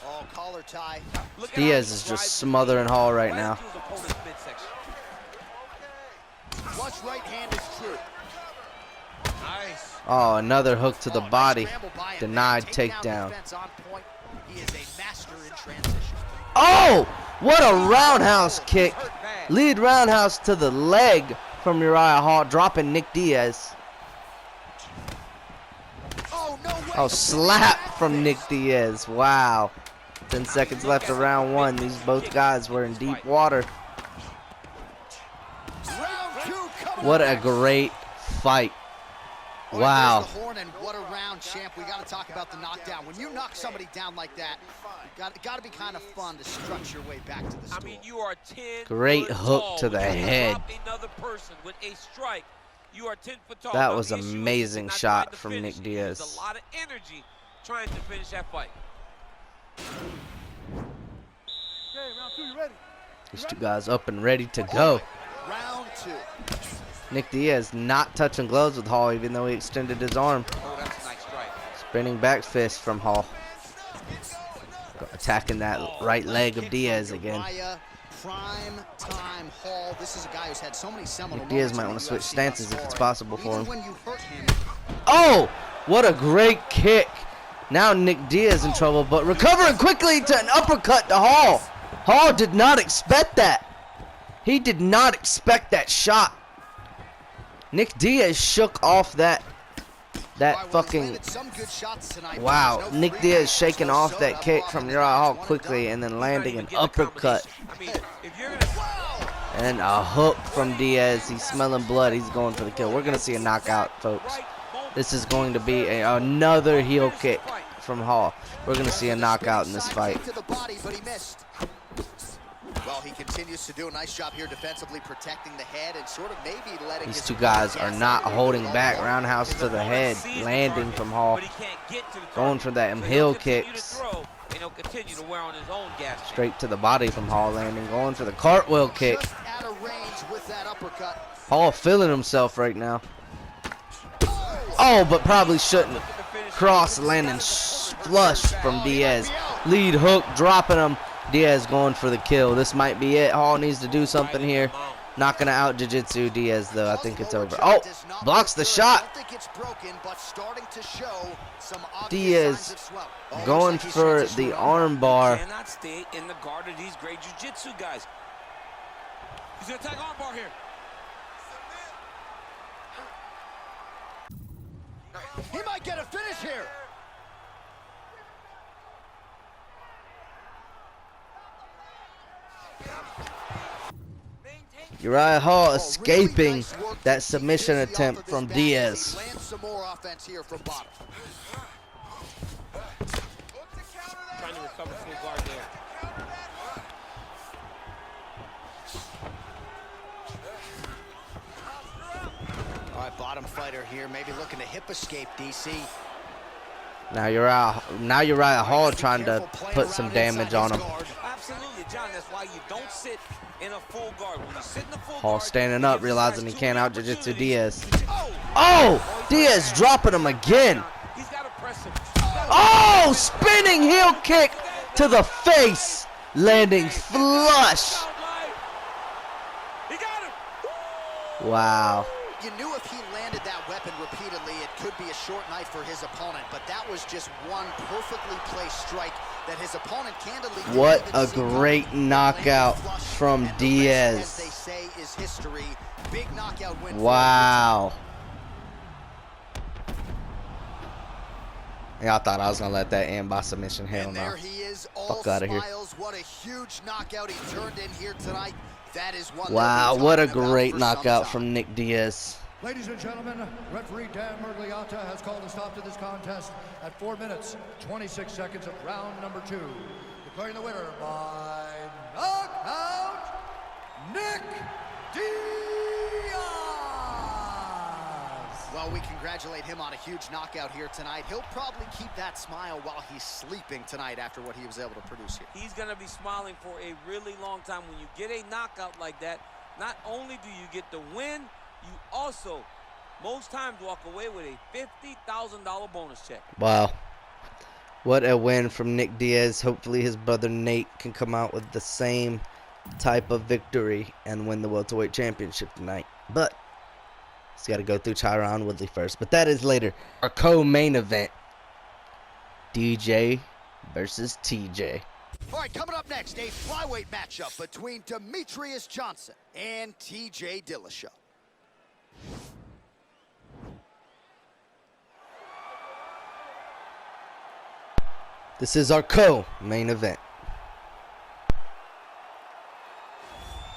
Oh, collar tie. Look at Diaz how he is drives just his smothering knee Hall right right now. into his opponent's midsection. Flush right hand is true. Nice. Oh, another hook to the Oh, nice body. scramble by him. Denied Takedown takedown. defense on point. He is a master in transition. Oh, what a roundhouse kick. Hurt bad. Lead roundhouse to the leg from Uriah Hall, dropping Nick Diaz. Oh, no way. Oh, slap from Nick Diaz. Wow. 10 seconds left of round one. These both guys were in deep water. Round two coming What up a next. great fight. All right, Wow. there's the horn, and what a round, champ. We got to talk about the knockdown. When you knock somebody down like that, got to be kind of fun to strut your way back to the I store. mean, you are 10 Great foot hook tall. to the When you head. drop another person with a strike, you are 10 foot tall. That Now, was the issue is amazing not shot trying to from finish. Nick He used Diaz. a lot of energy trying to finish that fight. These two guys up and ready to go. Round two. Nick Diaz not touching gloves with Hall, even though he extended his arm. Oh, that's a nice strike. Spinning back fist from Hall. Attacking that right leg of Kick Diaz from again. Uriah, prime time Hall. This is a guy who's had so many seminal Nick Diaz moments might in want the to switch UFC stances thus if it's far. possible for Even him. when you hurt him, Oh, what a great kick. Now Nick Diaz in trouble, but recovering quickly to an uppercut to Hall. Hall did not expect that. He did not expect that shot. Nick Diaz shook off that well, he's fucking... landed some good shots tonight, but Wow, there's no Nick free Diaz lunch. shaking So off soda that kick off from in Uriah his Hall eyes, one quickly and then He's not landing even an getting a uppercut. combination. I mean, if you're gonna And a hook from Diaz. He's smelling blood. He's going for the kill. We're going to see a knockout, folks. This is going to be another heel kick from Hall. We're going to see a knockout in this fight. To the body, but he missed. Well, he continues to do a nice job here defensively protecting the head and sort of maybe letting These his two guys are gas not out of holding it. back. Roundhouse to the head. Landing from Hall. But he can't get to the Going target. for them So heel he'll continue to kicks. throw, and he'll continue to wear on his own gas tank. Straight to the body from Hall. Landing. Going for the cartwheel kick. Just out of range with that uppercut. Hall feeling himself right now. Oh, but probably shouldn't. Cross landing flush from Diaz. Lead hook dropping him. Diaz going for the kill. This might be it. Hall needs to do something here. Not going to out jiu-jitsu Diaz, though. I think it's over. Oh, blocks the shot. I don't think it's broken, but starting to show some obvious Diaz signs of swelling. Oh, going looks like he's for transitioning the around. arm bar. Cannot stay in the guard of these great jiu-jitsu guys. He's gonna attack arm bar here. He might get a finish here. Uriah Hall Oh, really escaping nice work to that keep submission busy off attempt of this from back as he Diaz. lands some more offense here from bottom. Trying to recover full guard there. All right, bottom fighter here, maybe looking to hip escape, DC. Now Uriah Hall trying to put some damage on him. Absolutely, John. That's why you don't sit in a full guard. When you sit in a full Hall guard, standing it up, gives realizing guys he too can't many out jiu-jitsu opportunities. Diaz. Oh, Diaz dropping him again. He's got to press him. Oh, spinning heel kick to the face, landing flush. He got him. Wow. You knew if he landed that weapon repeatedly, it could be a short night for his opponent, but that was just one perfectly placed strike that his opponent candidly didn't What even a see coming. great Landed knockout flush, from and the rest, Diaz. as they say, is history. Big knockout win. Wow. Yeah, I thought I was gonna let that end by submission. Hell And no. there he is, all Fuck outta here. smiles. What a huge knockout he turned in here tonight. That is one Wow, they'll be what a talking about great for some knockout time. from Nick Diaz. Ladies and gentlemen, referee Dan Mergliata has called a stop to this contest at 4 minutes, 26 seconds of round number 2. Declaring the winner by knockout, Nick Diaz! Well, we congratulate him on a huge knockout here tonight. He'll probably keep that smile while he's sleeping tonight after what he was able to produce here. He's going to be smiling for a really long time. When you get a knockout like that, not only do you get the win, you also, most times, walk away with a $50,000 bonus check. Wow. What a win from Nick Diaz. Hopefully his brother Nate can come out with the same type of victory and win the welterweight championship tonight. But he's got to go through Tyron Woodley first. But that is later. Our co-main event, DJ versus TJ. All right, coming up next, a flyweight matchup between Demetrius Johnson and TJ Dillashaw. This is our co-main event.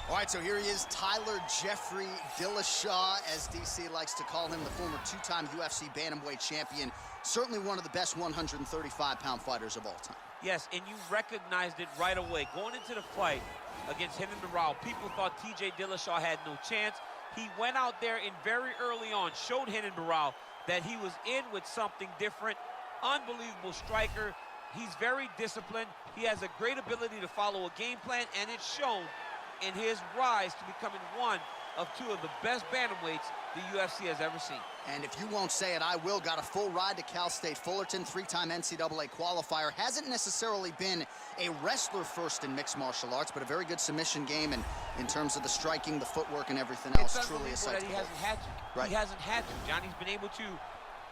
All right, so here he is, Tyler Jeffrey Dillashaw, as DC likes to call him, the former two-time UFC bantamweight champion, certainly one of the best 135-pound fighters of all time. Yes, and you recognized it right away. Going into the fight against Renan Barão, people thought TJ Dillashaw had no chance. He went out there and very early on showed Renan Barão that he was in with something different. Unbelievable striker. He's very disciplined. He has a great ability to follow a game plan, and it's shown in his rise to becoming one of two of the best bantamweights the UFC has ever seen. And if you won't say it, I will. Got a full ride to Cal State Fullerton, 3-time NCAA qualifier. Hasn't necessarily been a wrestler first in mixed martial arts, but a very good submission game, and in terms of the striking, the footwork, and everything else, truly a sight to he behold. hasn't had to. Right. He hasn't had to. Johnny's been able to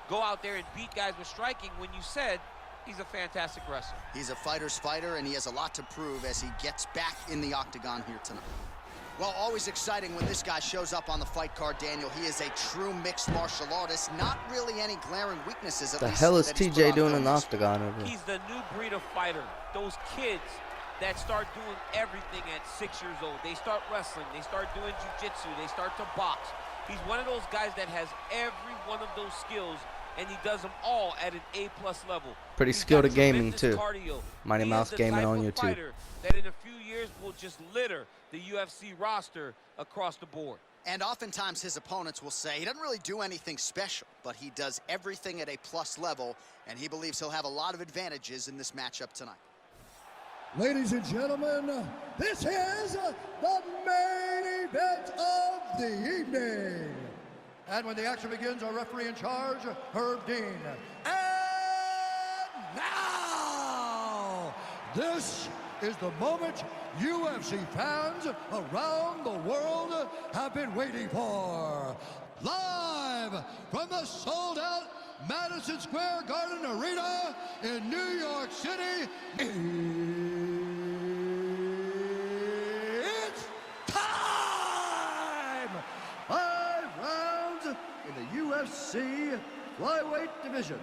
go out there and beat guys with striking when you said he's a fantastic wrestler. He's a fighter's fighter, and he has a lot to prove as he gets back in the octagon here tonight. Well, always exciting when this guy shows up on the fight card, Daniel. He is a true mixed martial artist. Not really any glaring weaknesses, at The least. hell is that he's put TJ on doing film in the this octagon over there? He's the new breed of fighter. Those kids that start doing everything at 6 years old. They start wrestling. They start doing jiu-jitsu. They start to box. He's one of those guys that has every one of those skills, and he does them all at an A+ level. Pretty He's skilled got at gaming, tremendous too. cardio. Mighty He Mouse is the Gaming type on of YouTube. fighter that in a few years will just litter the UFC roster across the board. And oftentimes his opponents will say he doesn't really do anything special, but he does everything at a plus level, and he believes he'll have a lot of advantages in this matchup tonight. Ladies and gentlemen, this is the main event of the evening. And when the action begins, our referee in charge, Herb Dean. And now, this is the moment UFC fans around the world have been waiting for. Live from the sold-out Madison Square Garden Arena in New York City, it's time! 5 rounds in the UFC flyweight division.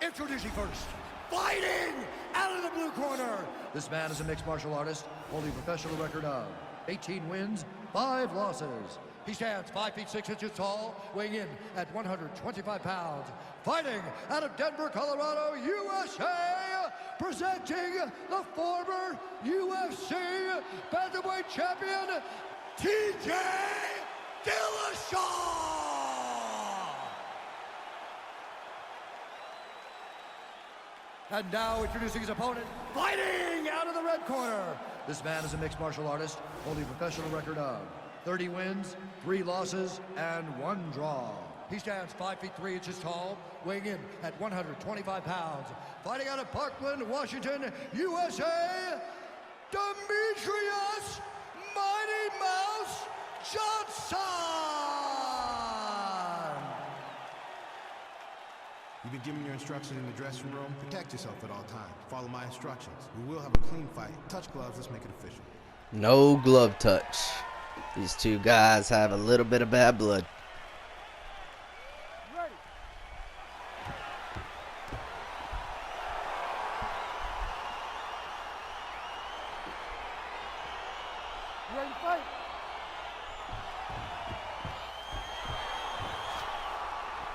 Introducing first, fighting out of the blue corner. This man is a mixed martial artist, holding a professional record of 18 wins, 5 losses. He stands 5 feet 6 inches tall, weighing in at 125 pounds. Fighting out of Denver, Colorado, USA, presenting the former UFC bantamweight champion, TJ Dillashaw! And now introducing his opponent, fighting out of the red corner. This man is a mixed martial artist, holding a professional record of 30 wins, 3 losses, and 1 draw. He stands 5 feet 3 inches tall, weighing in at 125 pounds. Fighting out of Parkland, Washington, USA, Demetrius Mighty Mouse Johnson! You've been given your instructions in the dressing room. Protect yourself at all times. Follow my instructions. We will have a clean fight. Touch gloves. Let's make it official. No glove touch. These two guys have a little bit of bad blood. Ready. You ready to fight?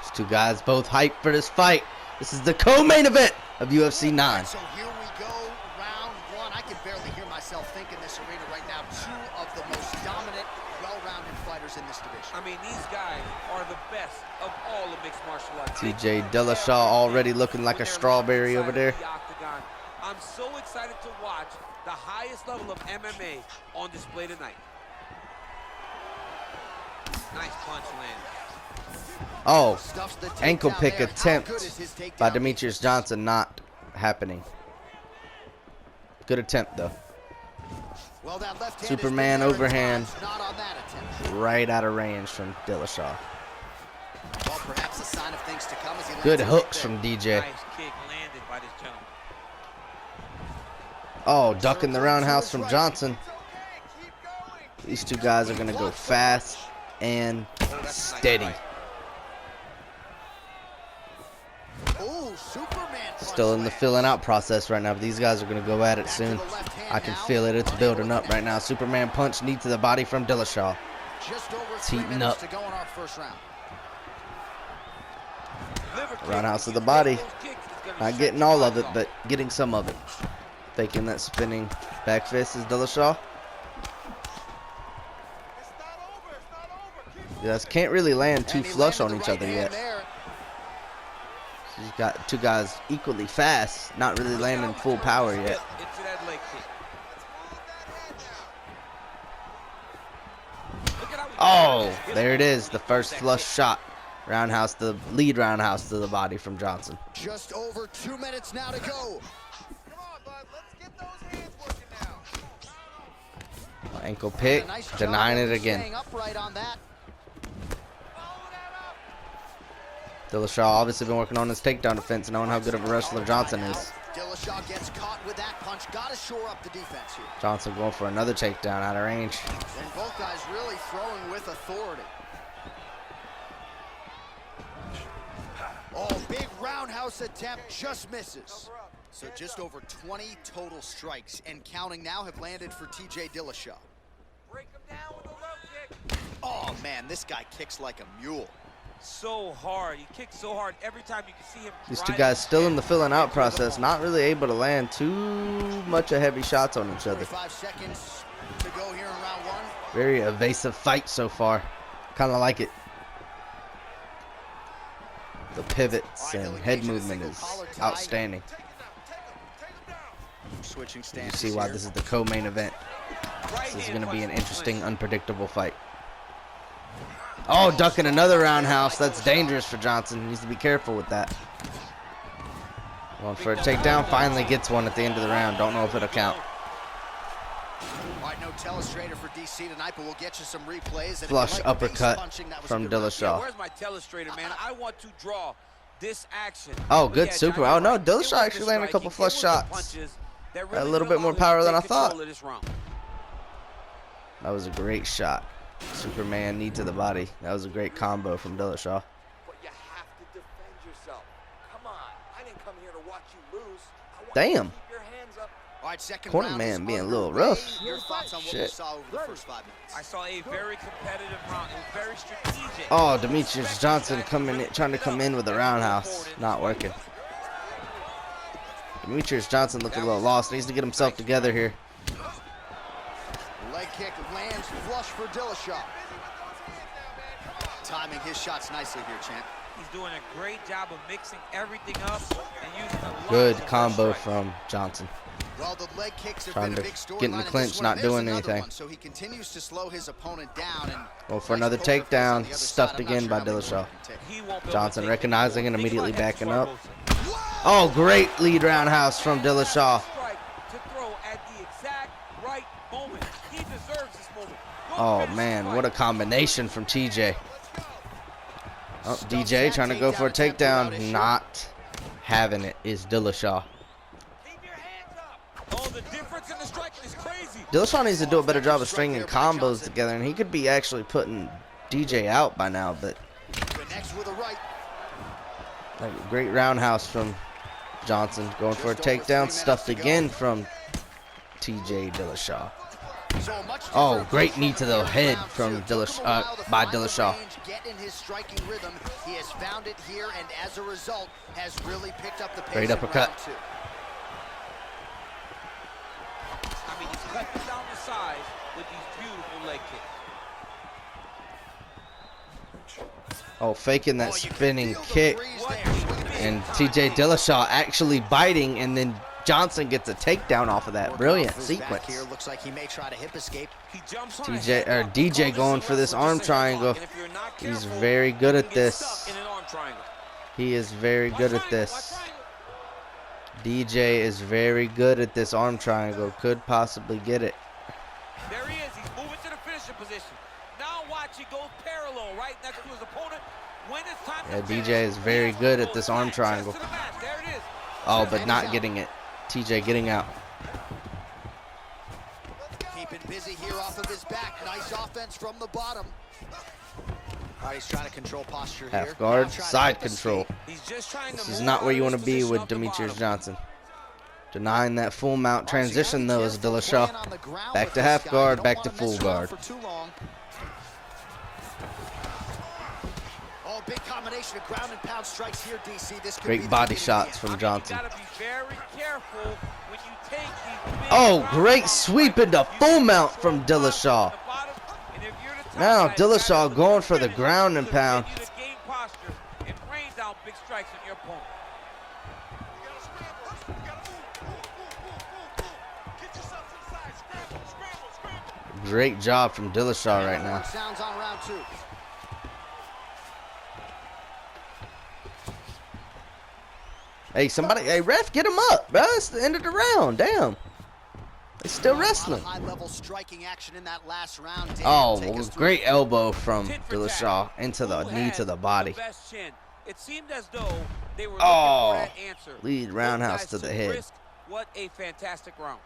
These two guys both hyped for this fight. This is the co-main event of UFC 9. So here we go, round one. I can barely hear myself think in this arena right now. Two of the most dominant, well-rounded fighters in this division. I mean, these guys are the best of all of mixed martial arts. TJ Dillashaw already looking like a strawberry over there. I'm so excited to watch the highest level of MMA on display tonight. Nice punch land. Oh, ankle pick attempt by Demetrius Johnson not happening. Good attempt though. Well, that left hand Superman overhand, not on that attempt. right out of range from Dillashaw. Well, perhaps a sign of things to come as he Good lands a hooks kick from DJ. Nice kick landed by this gentleman. Oh, ducking the roundhouse from Johnson. These two guys are going to go fast and steady. Ooh, Superman punch Still in the lands. filling out process right now, but these guys are going to go at it soon. I can feel it. It's building up right now. Superman punch knee to the body from Dillashaw. Just over It's 3 heating minutes up. to go in our first round. Roundhouse to the body. Not getting all of it, but getting some of it. Faking that spinning back fist is Dillashaw. You guys can't really land too And he flush landed on the each right other hand yet. there. He's got two guys equally fast, not really landing full power yet. Into that leg kick. Look at how he- Oh, there it is, the first flush shot. Roundhouse, the lead roundhouse to the body from Johnson. Just over 2 minutes now to go. Come on, bud. Let's get those hands working now. Ankle pick, A nice job denying of it again. staying upright on that. Dillashaw obviously been working on his takedown defense, knowing how good of a wrestler Johnson is. Dillashaw gets caught with that punch. Got to shore up the defense here. Johnson going for another takedown out of range. And both guys really throwing with authority. Oh, big roundhouse attempt just misses. So just over 20 total strikes and counting now have landed for TJ Dillashaw. Break him down with a low kick. Oh man, this guy kicks like a mule. So hard. He kicks so hard every time you can see him. These two drive guys his still head in the filling out into the process, ball. not really able to land too much of heavy shots on each other. 45 seconds to go here in round one. Very evasive fight so far. Kind of like it. The pivots and head movement is outstanding. Switching You stances see why here. this is the co-main event. This is going to be an interesting, unpredictable fight. Oh, ducking another roundhouse. That's dangerous for Johnson. He needs to be careful with that. Going for a takedown. Finally gets one at the end of the round. Don't know if it'll count. All right, no telestrator for DC tonight, but we'll get you some replays. And if you Flush like the base uppercut punching, that was a from good round. Dillashaw. Where's my telestrator, man? I want to draw this action. Oh, But good yeah, super. John, Oh, you're no, right. It Dillashaw was the actually landed a couple striking, flush it was the shots. punches that A really little bit more allowed him power to than I take control thought. of this round. That was a great shot. Superman knee to the body. That was a great combo from Dillashaw. But you have to defend yourself. Come on. I didn't come here to watch you lose. I want Damn. you to keep your hands up. All right, second Corner round man is being a little underway. rough. Your thoughts on what we Shit. saw over the first 5 minutes? I saw a very competitive round and very strategic. Oh, Demetrius Johnson coming in, trying to come in with a roundhouse. Not working. Demetrius Johnson looking a little lost. Needs to get himself together here. Leg kick lands flush for Dillashaw. Timing his shots nicely here, champ. He's doing a great job of mixing everything up and using a lot Good of combo strikes. from Johnson. Well, the leg kicks have Trying been a to big storyline get in the this clinch, one. not There's doing another anything. one. So he continues to slow his opponent down. And Going for nice another poker face on takedown. the other Stuffed side. I'm not again sure by how many more Dillashaw. he can take. He won't be able to Johnson take recognizing it. and Think immediately about backing up. Barbosa. Oh, great lead roundhouse from Dillashaw. Strike to throw at the exact right moment. He deserves this moment. Go Oh, finish the man, fight. what a combination from TJ. Oh, Stuffs DJ that trying to go for a attempt without takedown. issue. Not having it is Dillashaw. Keep your hands up. Oh, the difference in the striking is crazy. Dillashaw needs to do a better job of stringing combos together, and he could be actually putting DJ out by now, but Next with a right. like a great roundhouse from Johnson. Going for a Just over 3 takedown. minutes Stuffed to go. again from TJ Dillashaw. Oh, great knee to the head from by Dillashaw. Get in his striking rhythm. He has found it here, and as a result, has really picked up the pace. Great uppercut. I mean, he's cutting down the size with these beautiful leg kicks. Oh, faking that spinning kick. And TJ Dillashaw actually biting, and then Johnson gets a takedown off of that. Brilliant sequence. Here looks like he may try to hip escape. DJ going for this arm triangle. He's very good at this. He is very good at this. DJ is very good at this arm triangle. Could possibly get it. There he is. He's moving to the finishing position. Now watch, he goes parallel right next to his opponent. When it's time to DJ is very good at this arm triangle. There it is. Oh, but not getting it. TJ getting out. Keeping busy here off of his back. Nice offense from the bottom. All right, he's trying to control posture here. Half guard, side control. This is not where you want to be with Demetrius Johnson. Denying that full mount transition though is Dillashaw. Back to half guard, back to full guard. Oh, big combination of ground and pound strikes here, DC. This could Great body shots from Johnson. You gotta be very careful when you take these big Oh, great sweep into full mount from Dillashaw. Now Dillashaw going for the ground and pound. Great job from Dillashaw right now. Sounds on round two. Hey, somebody, hey, ref, get him up, bro. It's the end of the round. Damn. They're still wrestling. High-level striking action in that last round. Oh, great elbow from Dillashaw into the knee to the body. It seemed as though they were Oh, looking for that answer. lead roundhouse to the head. What a fantastic round.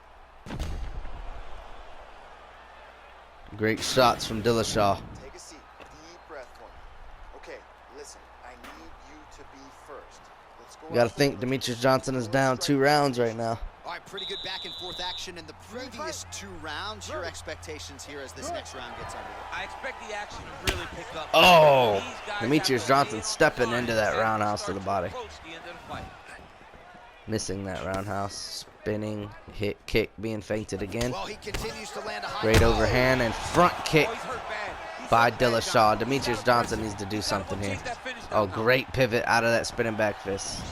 Great shots from Dillashaw. Take a seat. Deep breath for me. Okay, listen. I need you to be first. Let's go. You got to think Demetrius Johnson is down 2 rounds right now. All right, pretty good back and forth action in the previous 2 rounds. Your expectations here as this next round gets underway? I expect the action to really pick up. Oh, Demetrius Johnson stepping into that roundhouse to the body. Missing that roundhouse. Spinning, hit, kick, being feinted again. Well, he continues to land a high Great overhand and front kick by Dillashaw. Demetrius Johnson needs to do something here. Oh, great pivot out of that spinning back fist.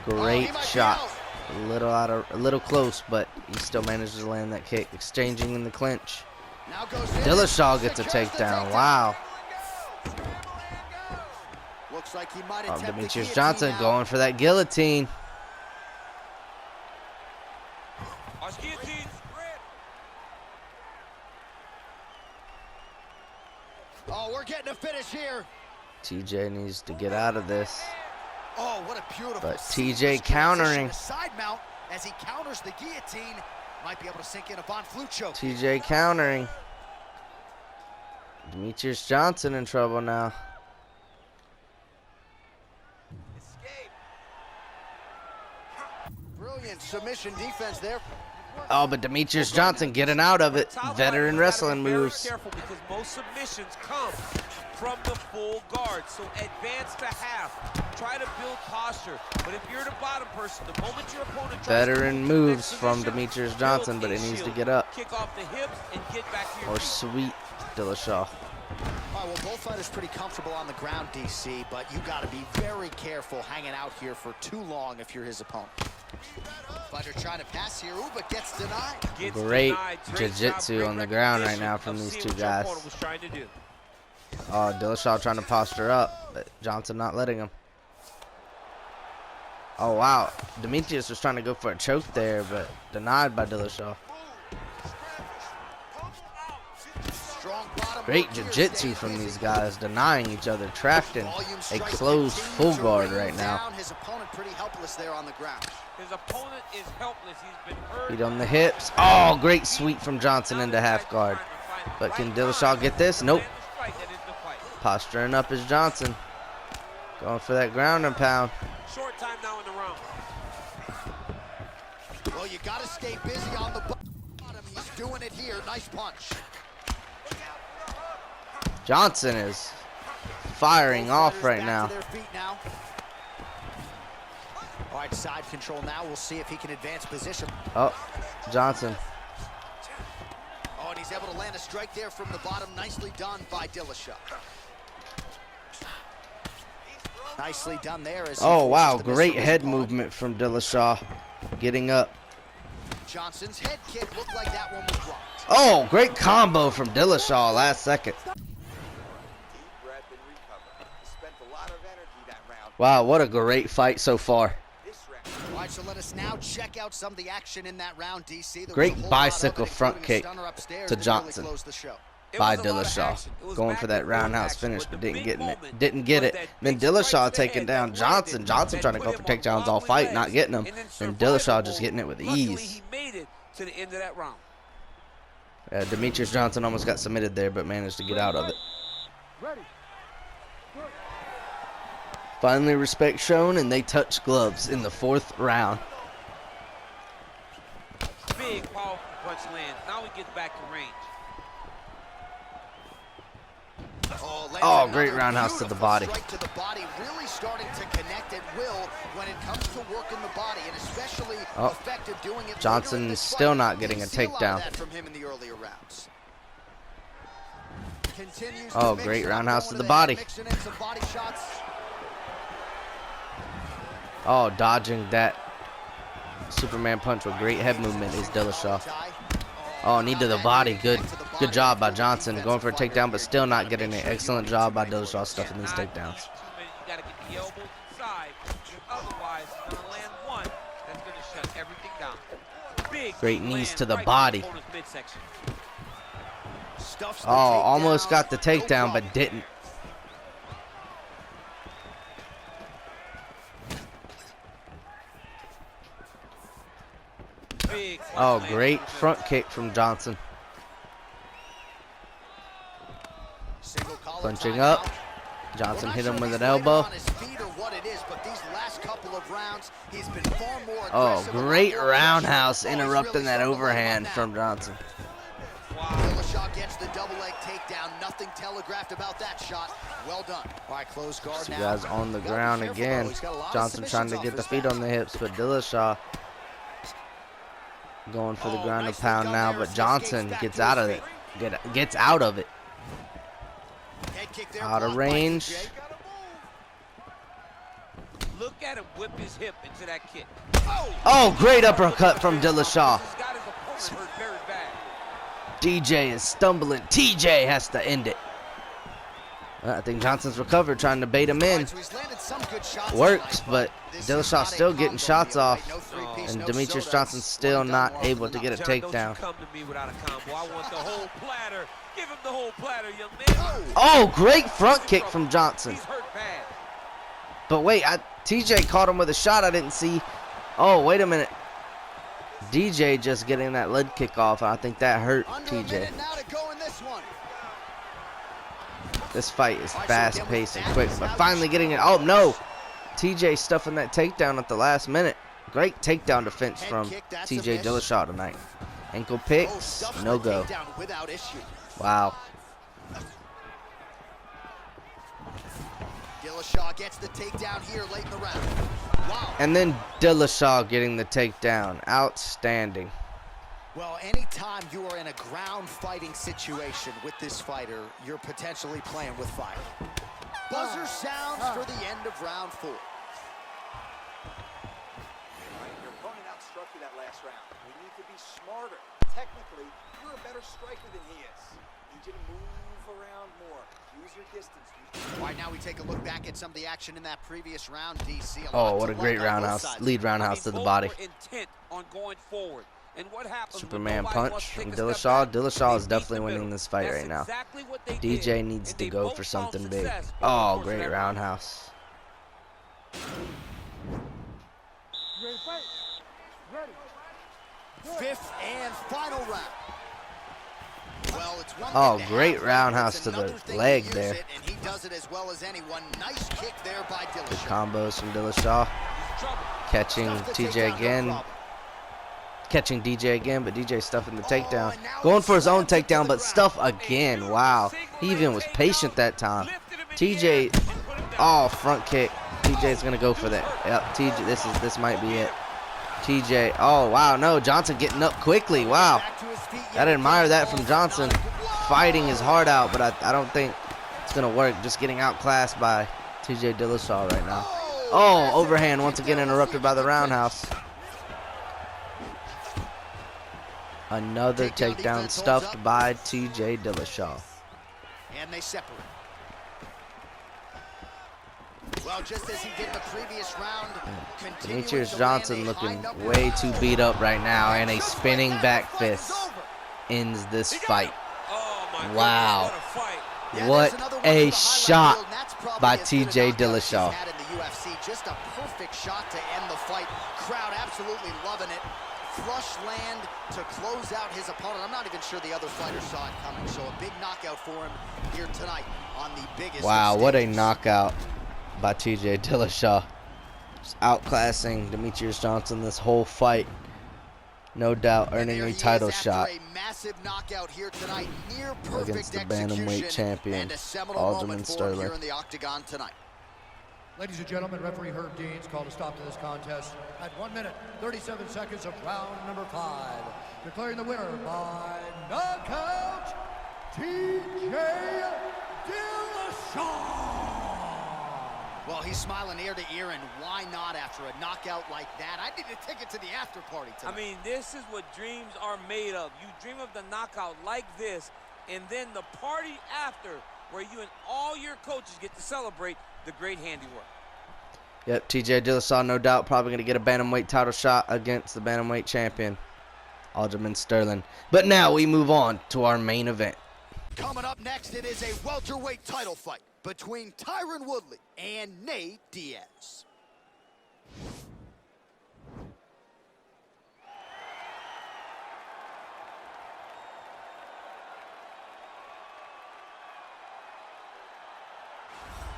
Great shot. A little close, but he still manages to land that kick. Exchanging in the clinch. Dillashaw gets a takedown. Wow. Looks like he might attempt Demetrius Johnson going for that guillotine. Oh, we're getting a finish here. TJ needs to get out of this. Oh, what a beautiful. But TJ countering. Side mount as he counters the guillotine. Might be able to sink in a Von Flue choke. TJ countering. Demetrius Johnson in trouble now. Escape. Brilliant submission defense there. Oh, but Demetrius Johnson getting out of it. Veteran wrestling moves. Careful because most submissions come from the full guard. So advance to half. Try to build posture. But if you're the bottom person, the moment your opponent tries Veteran moves from Demetrius Johnson, but it needs to get up. Kick off the hips and get back to your Or feet. sweet Dillashaw. All right, well, both fighters pretty comfortable on the ground, DC, but you got to be very careful hanging out here for too long if you're his opponent. Fighter trying to pass here, ooh, but gets denied. Great jiu-jitsu on the ground right now from these two guys. Oh, Dillashaw trying to posture up, but Johnson not letting him. Oh, wow. Demetrius was trying to go for a choke there, but denied by Dillashaw. Great jiu-jitsu from these guys, denying each other, trapped in a closed full guard right now. His opponent pretty helpless there on the ground. His opponent is helpless. He's been hurt. Feet on the hips. Oh, great sweep from Johnson into half guard. But can Dillashaw get this? Nope. Posturing up is Johnson. Going for that ground and pound. Short time now in the round. Well, you got to stay busy on the bottom. He's doing it here. Nice punch. Johnson is firing off right now. All right, side control now. We'll see if he can advance position. Oh, Johnson. Oh, and he's able to land a strike there from the bottom. Nicely done by Dillashaw. Nicely done there. As oh, wow. Great head movement from Dillashaw. Getting up. Johnson's head kick looked like that one was blocked. Oh, great combo from Dillashaw last second. Wow, what a great fight so far. All right, so let us now check out some of the action in that round, DC. Great bicycle front kick to Johnson by Dillashaw. Going for that roundhouse finish, but didn't get it. Then Dillashaw taking down Johnson. Johnson trying to go for takedowns all fight, not getting them. And Dillashaw just getting it with ease. Demetrius Johnson almost got submitted there, but managed to get out of it. Finally, respect shown, and they touch gloves in the 4th round. Big, powerful punch lands. Now he gets back to range. Oh, great roundhouse to the body. Strike to the body, really starting to connect at will when it comes to working the body, and especially effective doing it. Johnson still not getting a takedown. From him in the earlier rounds. Oh, great roundhouse to the body. Oh, dodging that Superman punch with great head movement is Dillashaw. Oh, knee to the body. Good job by Johnson. Going for a takedown, but still not getting it. Excellent job by Dillashaw stuffing these takedowns. Great knees to the body. Oh, almost got the takedown, but didn't. Oh, great front kick from Johnson. Punching up. Johnson hit him with an elbow. Oh, great roundhouse interrupting that overhand from Johnson. Dillashaw gets the double leg takedown. Nothing telegraphed about that shot. Well done. All right, close guard now. Guys on the ground again. Johnson trying to get the feet on the hips, but Dillashaw going for the ground and pound now, but Johnson gets out of it. Gets out of it. Out of range. Look at him whip his hip into that kick. Oh, great uppercut from Dillashaw. DJ is stumbling. TJ has to end it. I think Johnson's recovered, trying to bait him in. Works, but Dillashaw still getting shots off, and Demetrius Johnson still not able to get a takedown. Oh, great front kick from Johnson. But wait, TJ caught him with a shot I didn't see. Oh, wait a minute. DJ just getting that leg kick off. I think that hurt TJ. This fight is fast-paced and quick, but finally getting it. Oh, no. TJ stuffing that takedown at the last minute. Great takedown defense from TJ Dillashaw tonight. Ankle picks, no go. Wow. Dillashaw gets the takedown here late in the round. Wow. And then Dillashaw getting the takedown. Outstanding. Well, anytime you are in a ground fighting situation with this fighter, you're potentially playing with fire. Buzzer sounds for the end of round 4. Your opponent outstruck you that last round. We need to be smarter. Technically, you're a better striker than he is. You need you to move around more. Use your distance. All right, now we take a look back at some of the action in that previous round, DC. Oh, what a great roundhouse. Lead roundhouse to the body. Intent on going forward. And what happens Superman punch from Dillashaw. Dillashaw is definitely winning this fight right now. DJ needs to go for something big. Oh, great roundhouse. Fifth and final round. Well, it's one oh, great roundhouse to the leg there. And he does it as well as anyone. Nice kick there by Dillashaw. Good combos from Dillashaw. Catching TJ again. catching DJ again, but DJ stuffing the takedown. Going for his own takedown, but stuff again. Wow. He even was patient that time. TJ, oh, front kick. TJ's going to go for that. Yep, TJ, this might be it. TJ, oh, wow, no, Johnson getting up quickly. Wow. Gotta admire that from Johnson. Fighting his heart out, but I don't think it's going to work. Just getting outclassed by TJ Dillashaw right now. Oh, overhand once again interrupted by the roundhouse. Another takedown stuffed by TJ Dillashaw. And they separate. Well, just as he did in the previous round, Demetrius Johnson looking way too beat up right now, and a spinning back fist ends this fight. Wow. What a shot by TJ Dillashaw. Just a perfect shot to end the fight. Crowd absolutely loving it. Flush land to close out his opponent. I'm not even sure the other fighter saw it coming. So a big knockout for him here tonight on the biggest. Wow, what a knockout by TJ Dillashaw. Just outclassing Demetrius Johnson this whole fight. No doubt earning a title shot a massive knockout here tonight, near against the perfect bantamweight champion, and a seminal Aljamain moment for him here Sterling. in the octagon tonight. Ladies and gentlemen, referee Herb Deans called a stop to this contest at 1 minute, 37 seconds of round number 5. Declaring the winner by knockout, TJ Dillashaw. Well, he's smiling ear to ear, and why not after a knockout like that? I need to take it to the after party tonight. I mean, this is what dreams are made of. You dream of the knockout like this, and then the party after, where you and all your coaches get to celebrate the great handiwork. Yep, TJ Dillashaw, no doubt, probably going to get a bantamweight title shot against the bantamweight champion, Aljamain Sterling. But now we move on to our main event. Coming up next, it is a welterweight title fight between Tyron Woodley and Nate Diaz.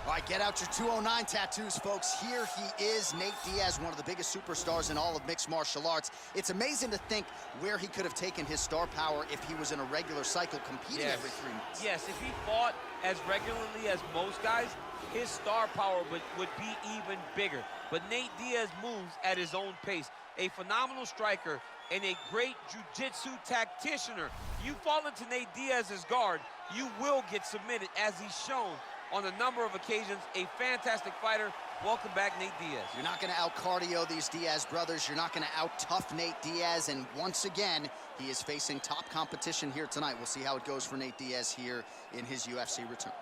All right, get out your 209 tattoos, folks. Here he is, Nate Diaz, one of the biggest superstars in all of mixed martial arts. It's amazing to think where he could have taken his star power if he was in a regular cycle competing every 3 months. Yes, if he fought as regularly as most guys, his star power would be even bigger. But Nate Diaz moves at his own pace. A phenomenal striker and a great jiu-jitsu tacticianer. You fall into Nate Diaz's guard, you will get submitted, as he's shown on a number of occasions. A fantastic fighter. Welcome back, Nate Diaz. You're not going to out-cardio these Diaz brothers. You're not going to out-tough Nate Diaz. And once again, he is facing top competition here tonight. We'll see how it goes for Nate Diaz here in his UFC return.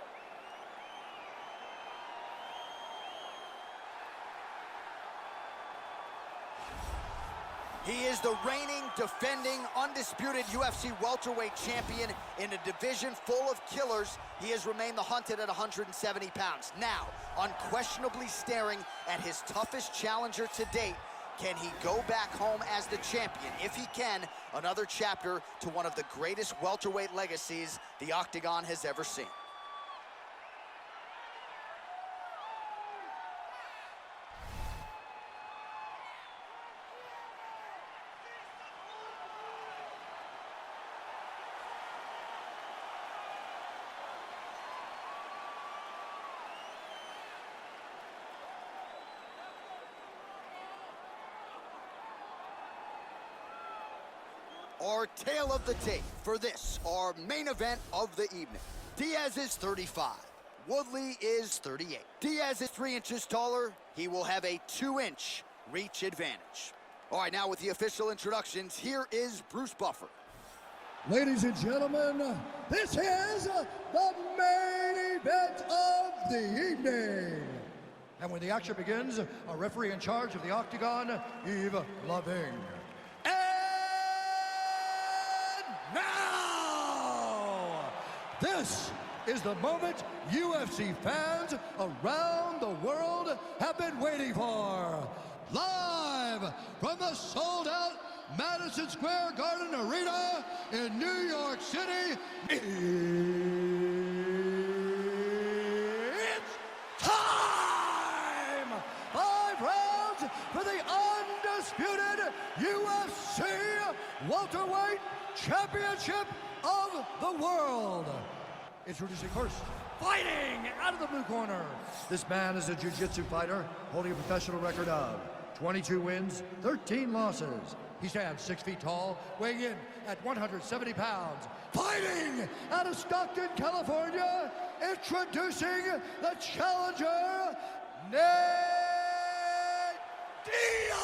He is the reigning, defending, undisputed UFC welterweight champion in a division full of killers. He has remained the hunted at 170 pounds. Now, unquestionably staring at his toughest challenger to date. Can he go back home as the champion? If he can, another chapter to one of the greatest welterweight legacies the Octagon has ever seen. Our tale of the tape for this, our main event of the evening. Diaz is 35. Woodley is 38. Diaz is 3 inches taller. He will have a 2-inch reach advantage. All right, now with the official introductions, here is Bruce Buffer. Ladies and gentlemen, this is the main event of the evening. And when the action begins, our referee in charge of the Octagon, Yves Loving. Now, this is the moment UFC fans around the world have been waiting for. Live from the sold-out Madison Square Garden Arena in New York City, it's time! 5 rounds for the undisputed UFC the world. Introducing first, fighting out of the blue corner. This man is a jiu-jitsu fighter holding a professional record of 22 wins, 13 losses. He stands 6 feet tall, weighing in at 170 pounds. Fighting out of Stockton, California, introducing the challenger, Nate Diaz.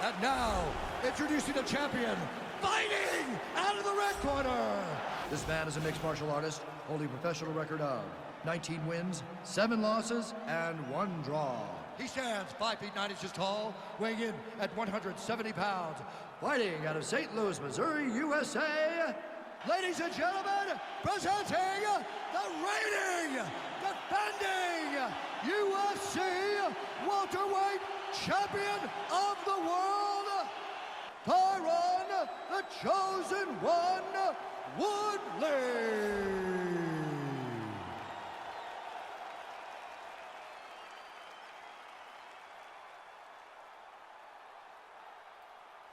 And now, introducing the champion, fighting out of the red corner. This man is a mixed martial artist holding a professional record of 19 wins, 7 losses, and 1 draw. He stands 5 feet 9 inches tall, weighing in at 170 pounds. Fighting out of St. Louis, Missouri, USA. Ladies and gentlemen, presenting the reigning, defending UFC welterweight champion of the world, Tyron, the Chosen One, Woodley.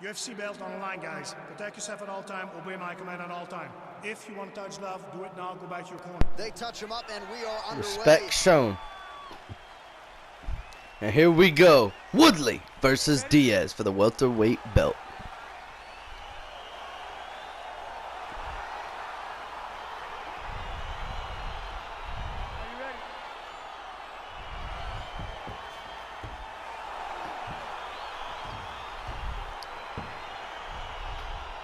UFC belt on the line, guys. Protect yourself at all time. Obey my command at all time. If you want to touch love, do it now. Go back to your corner. They touch him up, and we are underway. Respect shown. And here we go. Woodley versus Diaz for the welterweight belt.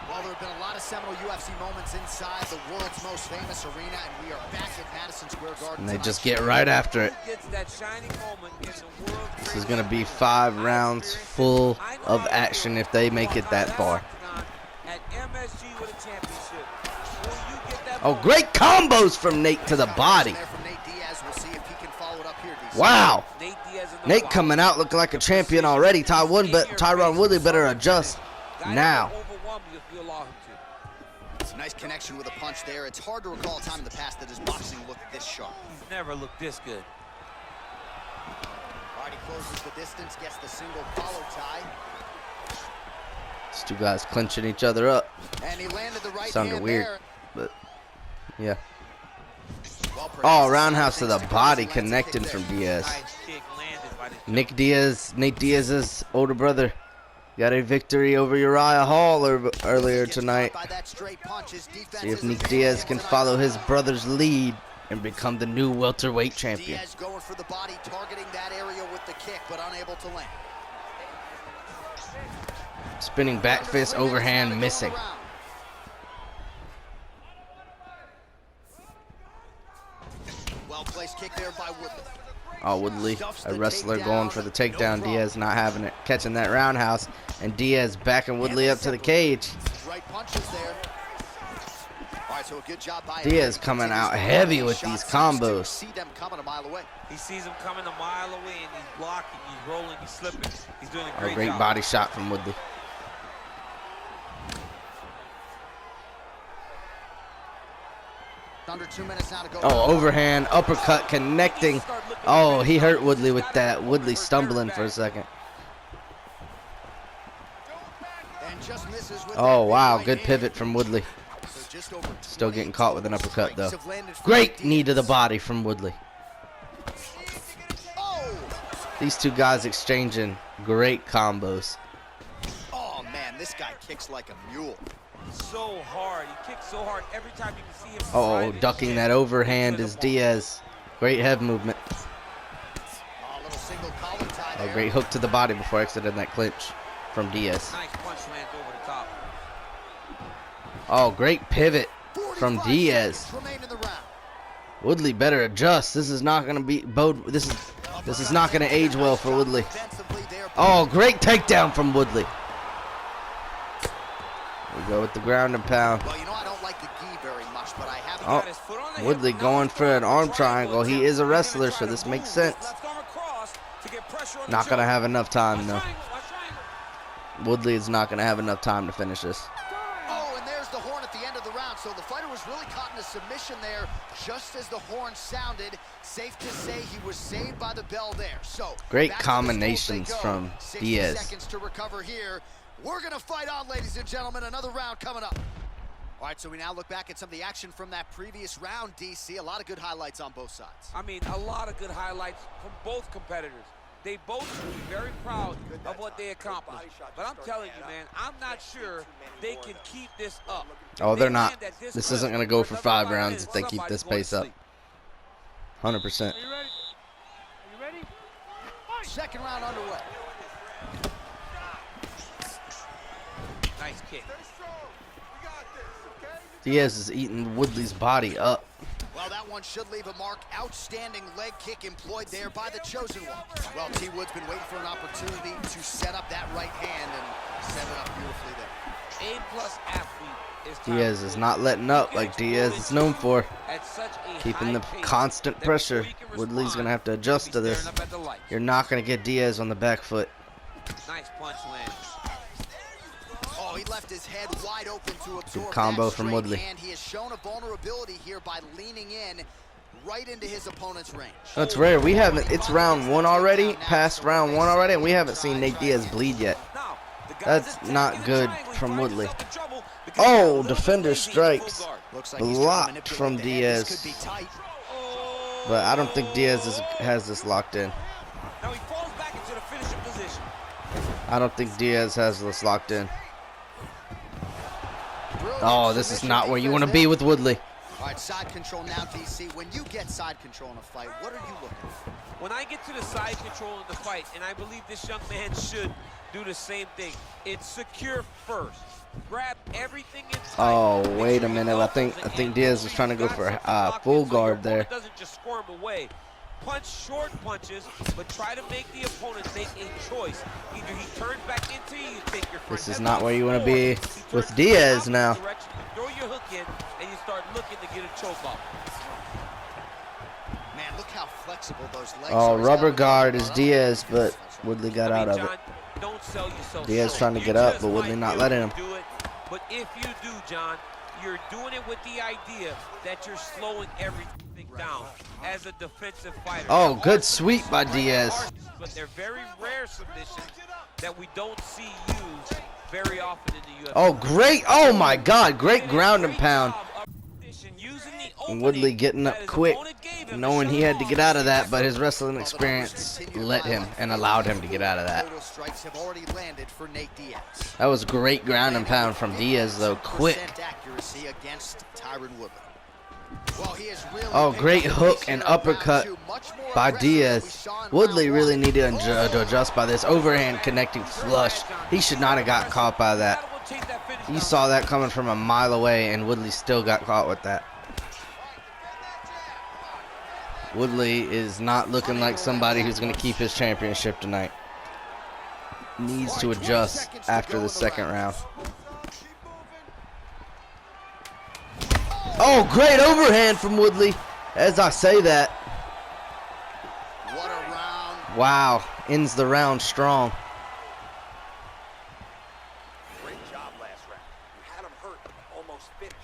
Well, there have been a lot of seminal UFC moments inside the world's most famous arena, and we are back at Madison Square Garden. And they just get right after it. This is going to be 5 rounds full of action if they make it that far. Oh, great combos from Nate to the body. Wow. Nate coming out looking like a champion already. Tyron Woodley better adjust now. Nice connection with a punch there. It's hard to recall a time in the past that his boxing looked this sharp. He's never looked this good. All right, he closes the distance, gets the single collar tie. These two guys clinching each other up. And he landed the right Sounded hand weird, there. but yeah. Well, Oh, roundhouse to the body connecting from Diaz. Nate Diaz's older brother got a victory over Uriah Hall earlier tonight. See if Nate Diaz can follow his brother's lead and become the new welterweight champion. Diaz going for the body, targeting that area with the kick, but unable to land. Spinning back fist, overhand, missing. Well-placed kick there by Woodley. Oh, Woodley, a wrestler going for the takedown. Diaz not having it, catching that roundhouse, and Diaz backing Woodley up to the cage. Right punches there. All right, so a good job by Diaz coming out heavy with these combos. See them coming a mile away. He sees him coming a mile away, and he's blocking, he's rolling, he's slipping. He's doing a A great job. body shot from Woodley. Under 2 minutes now to go. Oh, overhand, uppercut, connecting. Oh, he hurt Woodley with that. Woodley stumbling for a second. And just misses with Oh, that wow, big good right pivot hand. from Woodley. So just over Still getting caught with an uppercut, though. strikes have landed for Great Diaz. knee to the body from Woodley. Oh! These two guys exchanging great combos. Oh, man, this guy kicks like a mule. So hard. He kicks so hard every time you can see him. Oh, slide his ducking chin that overhand into the is ball. Diaz. Great head movement. Oh, a little single collar tie A there. great hook to the body before exiting that clinch from Diaz. Nice punch lands over the top. Oh, great pivot 45 from Diaz. seconds remain in the round. Woodley better adjust. This is not going to be this is not going to age well for Woodley. Defensively there. Oh, great takedown from Woodley. We go with the ground and pound. Well, you know, I don't like the gi very much, but I have Oh, Got his foot on the Woodley hip. going Now for an arm he's triangle. He is a wrestler, so this makes sense. Left arm across to get pressure on the Not going to shoulder. have enough time, Watch though. triangle, watch triangle. Woodley is not going to have enough time to finish this. Oh, and there's the horn at the end of the round. So the fighter was really caught in a submission there just as the horn sounded. Safe to say he was saved by the bell there. So Great back to the combinations stove they go. from 60 Diaz. seconds to recover here. We're gonna fight on, ladies and gentlemen. Another round coming up. All right, so we now look back at some of the action from that previous round, DC. A lot of good highlights on both sides. I mean, a lot of good highlights from both competitors. They both should be very proud of what they accomplished. But I'm telling you, man, I'm not sure they can keep this up. Oh, they're not. This isn't going to go for 5 rounds if they keep this pace up. 100%. Are you ready? Are you ready? Second round underway. Nice kick. Diaz is eating Woodley's body up. Well, that one should leave a mark. Outstanding leg kick employed there by the chosen one. Well, T. Wood's been waiting for an opportunity to set up that right hand and set it up beautifully there. A-plus athlete is Diaz is not letting up like Diaz is known for. Keeping the constant pressure. Woodley's going to have to adjust to this. You're not going to get Diaz on the back foot. Nice punch lands. Oh, he left his head wide open to absorb good combo that from straight Woodley. hand. He has shown a vulnerability here by leaning in right into his opponent's range. That's rare. We haven't. It's round 1 already. Past round 1 already, and we haven't seen Nate Diaz bleed yet. That's not good from Woodley. Oh, defender strikes. Blocked from Diaz. But I don't think Diaz has this locked in. Now he falls back into the finishing position. I don't think Diaz has this locked in. Oh, this is not where you want to be with Woodley. All right, side control now, DC. When you get side control in a fight, what are you looking for? When I get to the side control in the fight, and I believe this young man should do the same thing, it's secure first. Grab everything in sight. Oh, wait a minute. I think Diaz was trying to go for full guard there. Doesn't just squirm away. Punch short punches, but try to make the opponent make a choice. Either he turns back into you, take your front. This is not where you want to be with Diaz now. You throw your hook in, and you start looking to get a choke off. Man, look how flexible those legs Oh, are. rubber guard is Diaz, but Woodley got out of it. Don't sell yourself Diaz short. trying to You get up, just but Woodley might not be letting able him. to do it. But if you do, John, you're doing it with the idea that you're slowing everything down as a defensive fighter. Oh, good sweep by Diaz. But they're very rare submissions that we don't see used very often in the UFC. Oh, great. Oh, my God. Great ground and pound. And Woodley getting up quick, knowing he had to get out of that, but his wrestling experience let him and allowed him to get out of that. Strikes have already landed for Nate Diaz. That was great ground and pound from Diaz, though. Quick. Accuracy against Tyron Woodley. Well, he is really Oh, great hook and uppercut by Diaz. Woodley really needed to adjust by this overhand connecting flush. He should not have got caught by that. You saw that coming from a mile away, and Woodley still got caught with that. Woodley is not looking like somebody who's going to keep his championship tonight. Needs to adjust after the second round. Oh, great overhand from Woodley. As I say that. What a round. Wow, ends the round strong. Great job last round. You had him hurt, almost finished.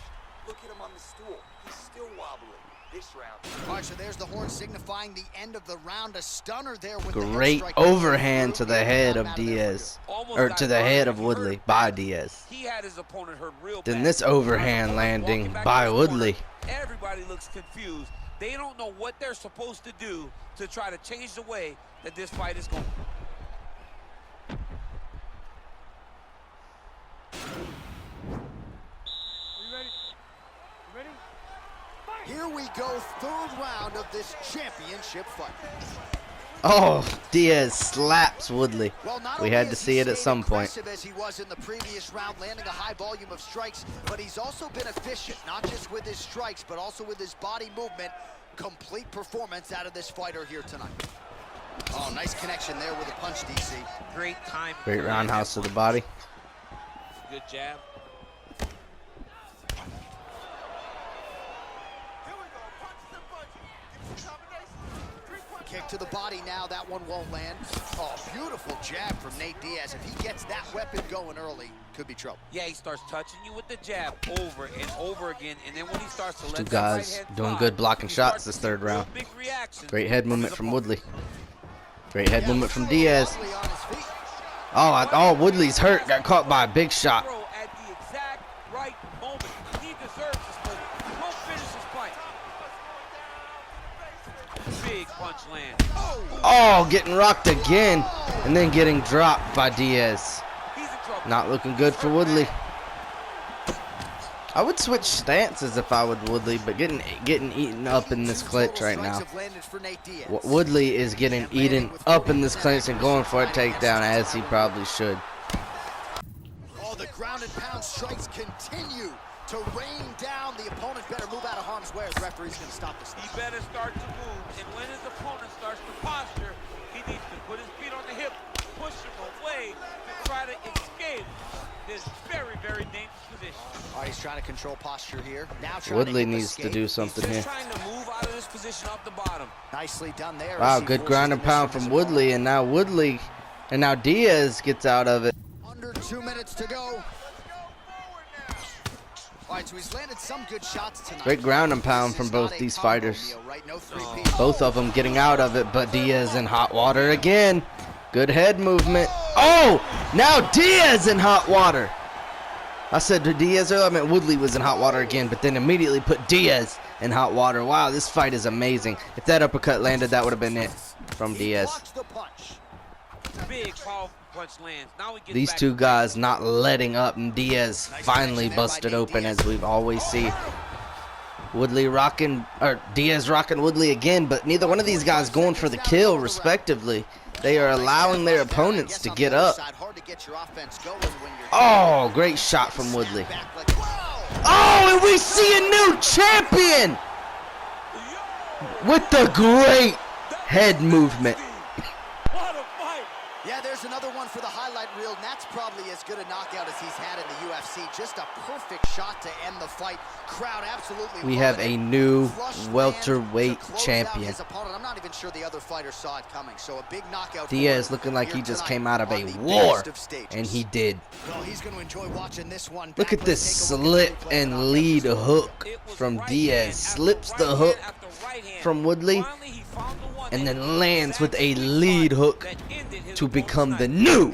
Look at him on the stool. He's still wobbly. This round. All right, so there's the horn signifying the end of the round. A stunner there with Great the overhand to the head of Diaz. Or to the head of Woodley by Diaz. He had his opponent hurt real bad. Then this overhand landing by Woodley. Everybody looks confused. They don't know what they're supposed to do to try to change the way that this fight is going. Here we go, third round of this championship fight. Oh, Diaz slaps Woodley. Well, We had to see it at some point. Aggressive as he was in the previous round, landing a high volume of strikes, but he's also been efficient, not just with his strikes, but also with his body movement. Complete performance out of this fighter here tonight. Oh, nice connection there with a punch, DC. Great time. Great roundhouse to the body. Good jab. Kick to the body now, that one won't land. Oh, beautiful jab from Nate Diaz. If he gets that weapon going early, could be trouble. Yeah, he starts touching you with the jab over and over again, and then when he starts to let Two that guys right hand doing fly, good blocking he shots starts this to third see real round. big reactions Great head movement his from opponent. Woodley. Great head movement from Diaz. Woodley on his feet. Oh, Woodley's hurt. Got caught by a big shot. At the exact right moment. He deserves this moment. Don't finish his fight. Big punch lands. Oh, getting rocked again, and then getting dropped by Diaz. He's in trouble. Not looking good for Woodley. I would switch stances if I would Woodley, but getting eaten up in this clinch right now. Woodley is getting eaten up in this clinch and going for a takedown, as he probably should. Oh, the ground and pound strikes continue to rain down. The opponent better move out of harm's way. The referee's going to stop this. He better start to move, and when his opponent starts to posture, he needs to put his feet on the hip, push him away to try to escape this very, very dangerous position. All right, he's trying to control posture here. Now Woodley needs to do something here. He's trying to move out of this position off the bottom. Nicely done there. Wow, good ground and pound from Woodley, and now Diaz gets out of it. Under 2 minutes to go. All right, so he's landed some good shots tonight. Great ground and pound from both these fighters. Both of them getting out of it, but Diaz in hot water again. Good head movement. Oh, now Diaz in hot water. I said to Diaz earlier, I meant Woodley was in hot water again, but then immediately put Diaz in hot water. Wow, this fight is amazing. If that uppercut landed, that would have been it from Diaz. Big powerful punch lands. Now we get These two guys not letting up, and Diaz finally busted open, as we've always seen. Diaz rocking Woodley again, but neither one of these guys going for the kill, respectively. They are allowing their opponents to get up. Oh, great shot from Woodley. Oh, and we see a new champion with the great head movement. Yeah, there's another one for the highlight reel, and that's probably as good a knockout as he's had in the UFC. Just a perfect shot to end the fight. Crowd absolutely. We have a new welterweight champion. I'm not even sure the other fighter saw it coming. So a big knockout. Diaz looking like he just came out of a war, and he did. Well, he's going to enjoy watching this one. Look at this slip and lead hook from Diaz. Slips the hook from Woodley, and then lands with a lead hook to become the new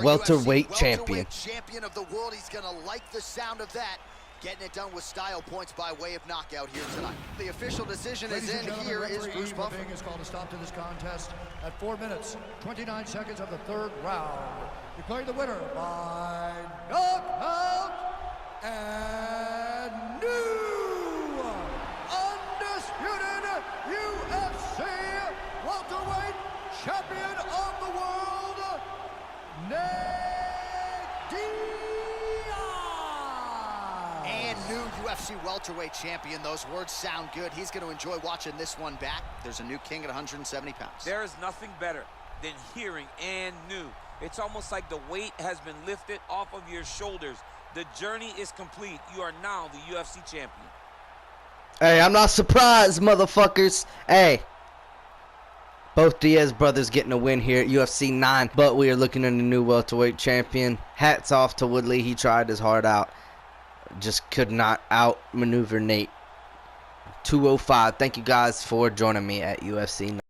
welterweight champion. Champion of the world. He's going to like the sound of that. Getting it done with style points by way of knockout here tonight. The official decision is in. Here is Bruce Buffer. Is called a stop to this contest at 4 minutes, 29 seconds of the third round. Declaring the winner by knockout and new undisputed UFC welterweight champion of the world, Diaz. And new UFC welterweight champion. Those words sound good. He's going to enjoy watching this one back. There's a new king at 170 pounds. There is nothing better than hearing and new. It's almost like the weight has been lifted off of your shoulders. The journey is complete. You are now the UFC champion. Hey, I'm not surprised, motherfuckers. Hey. Both Diaz brothers getting a win here at UFC 9, but we are looking at a new welterweight champion. Hats off to Woodley. He tried his heart out. Just could not outmaneuver Nate. 205. Thank you guys for joining me at UFC 9.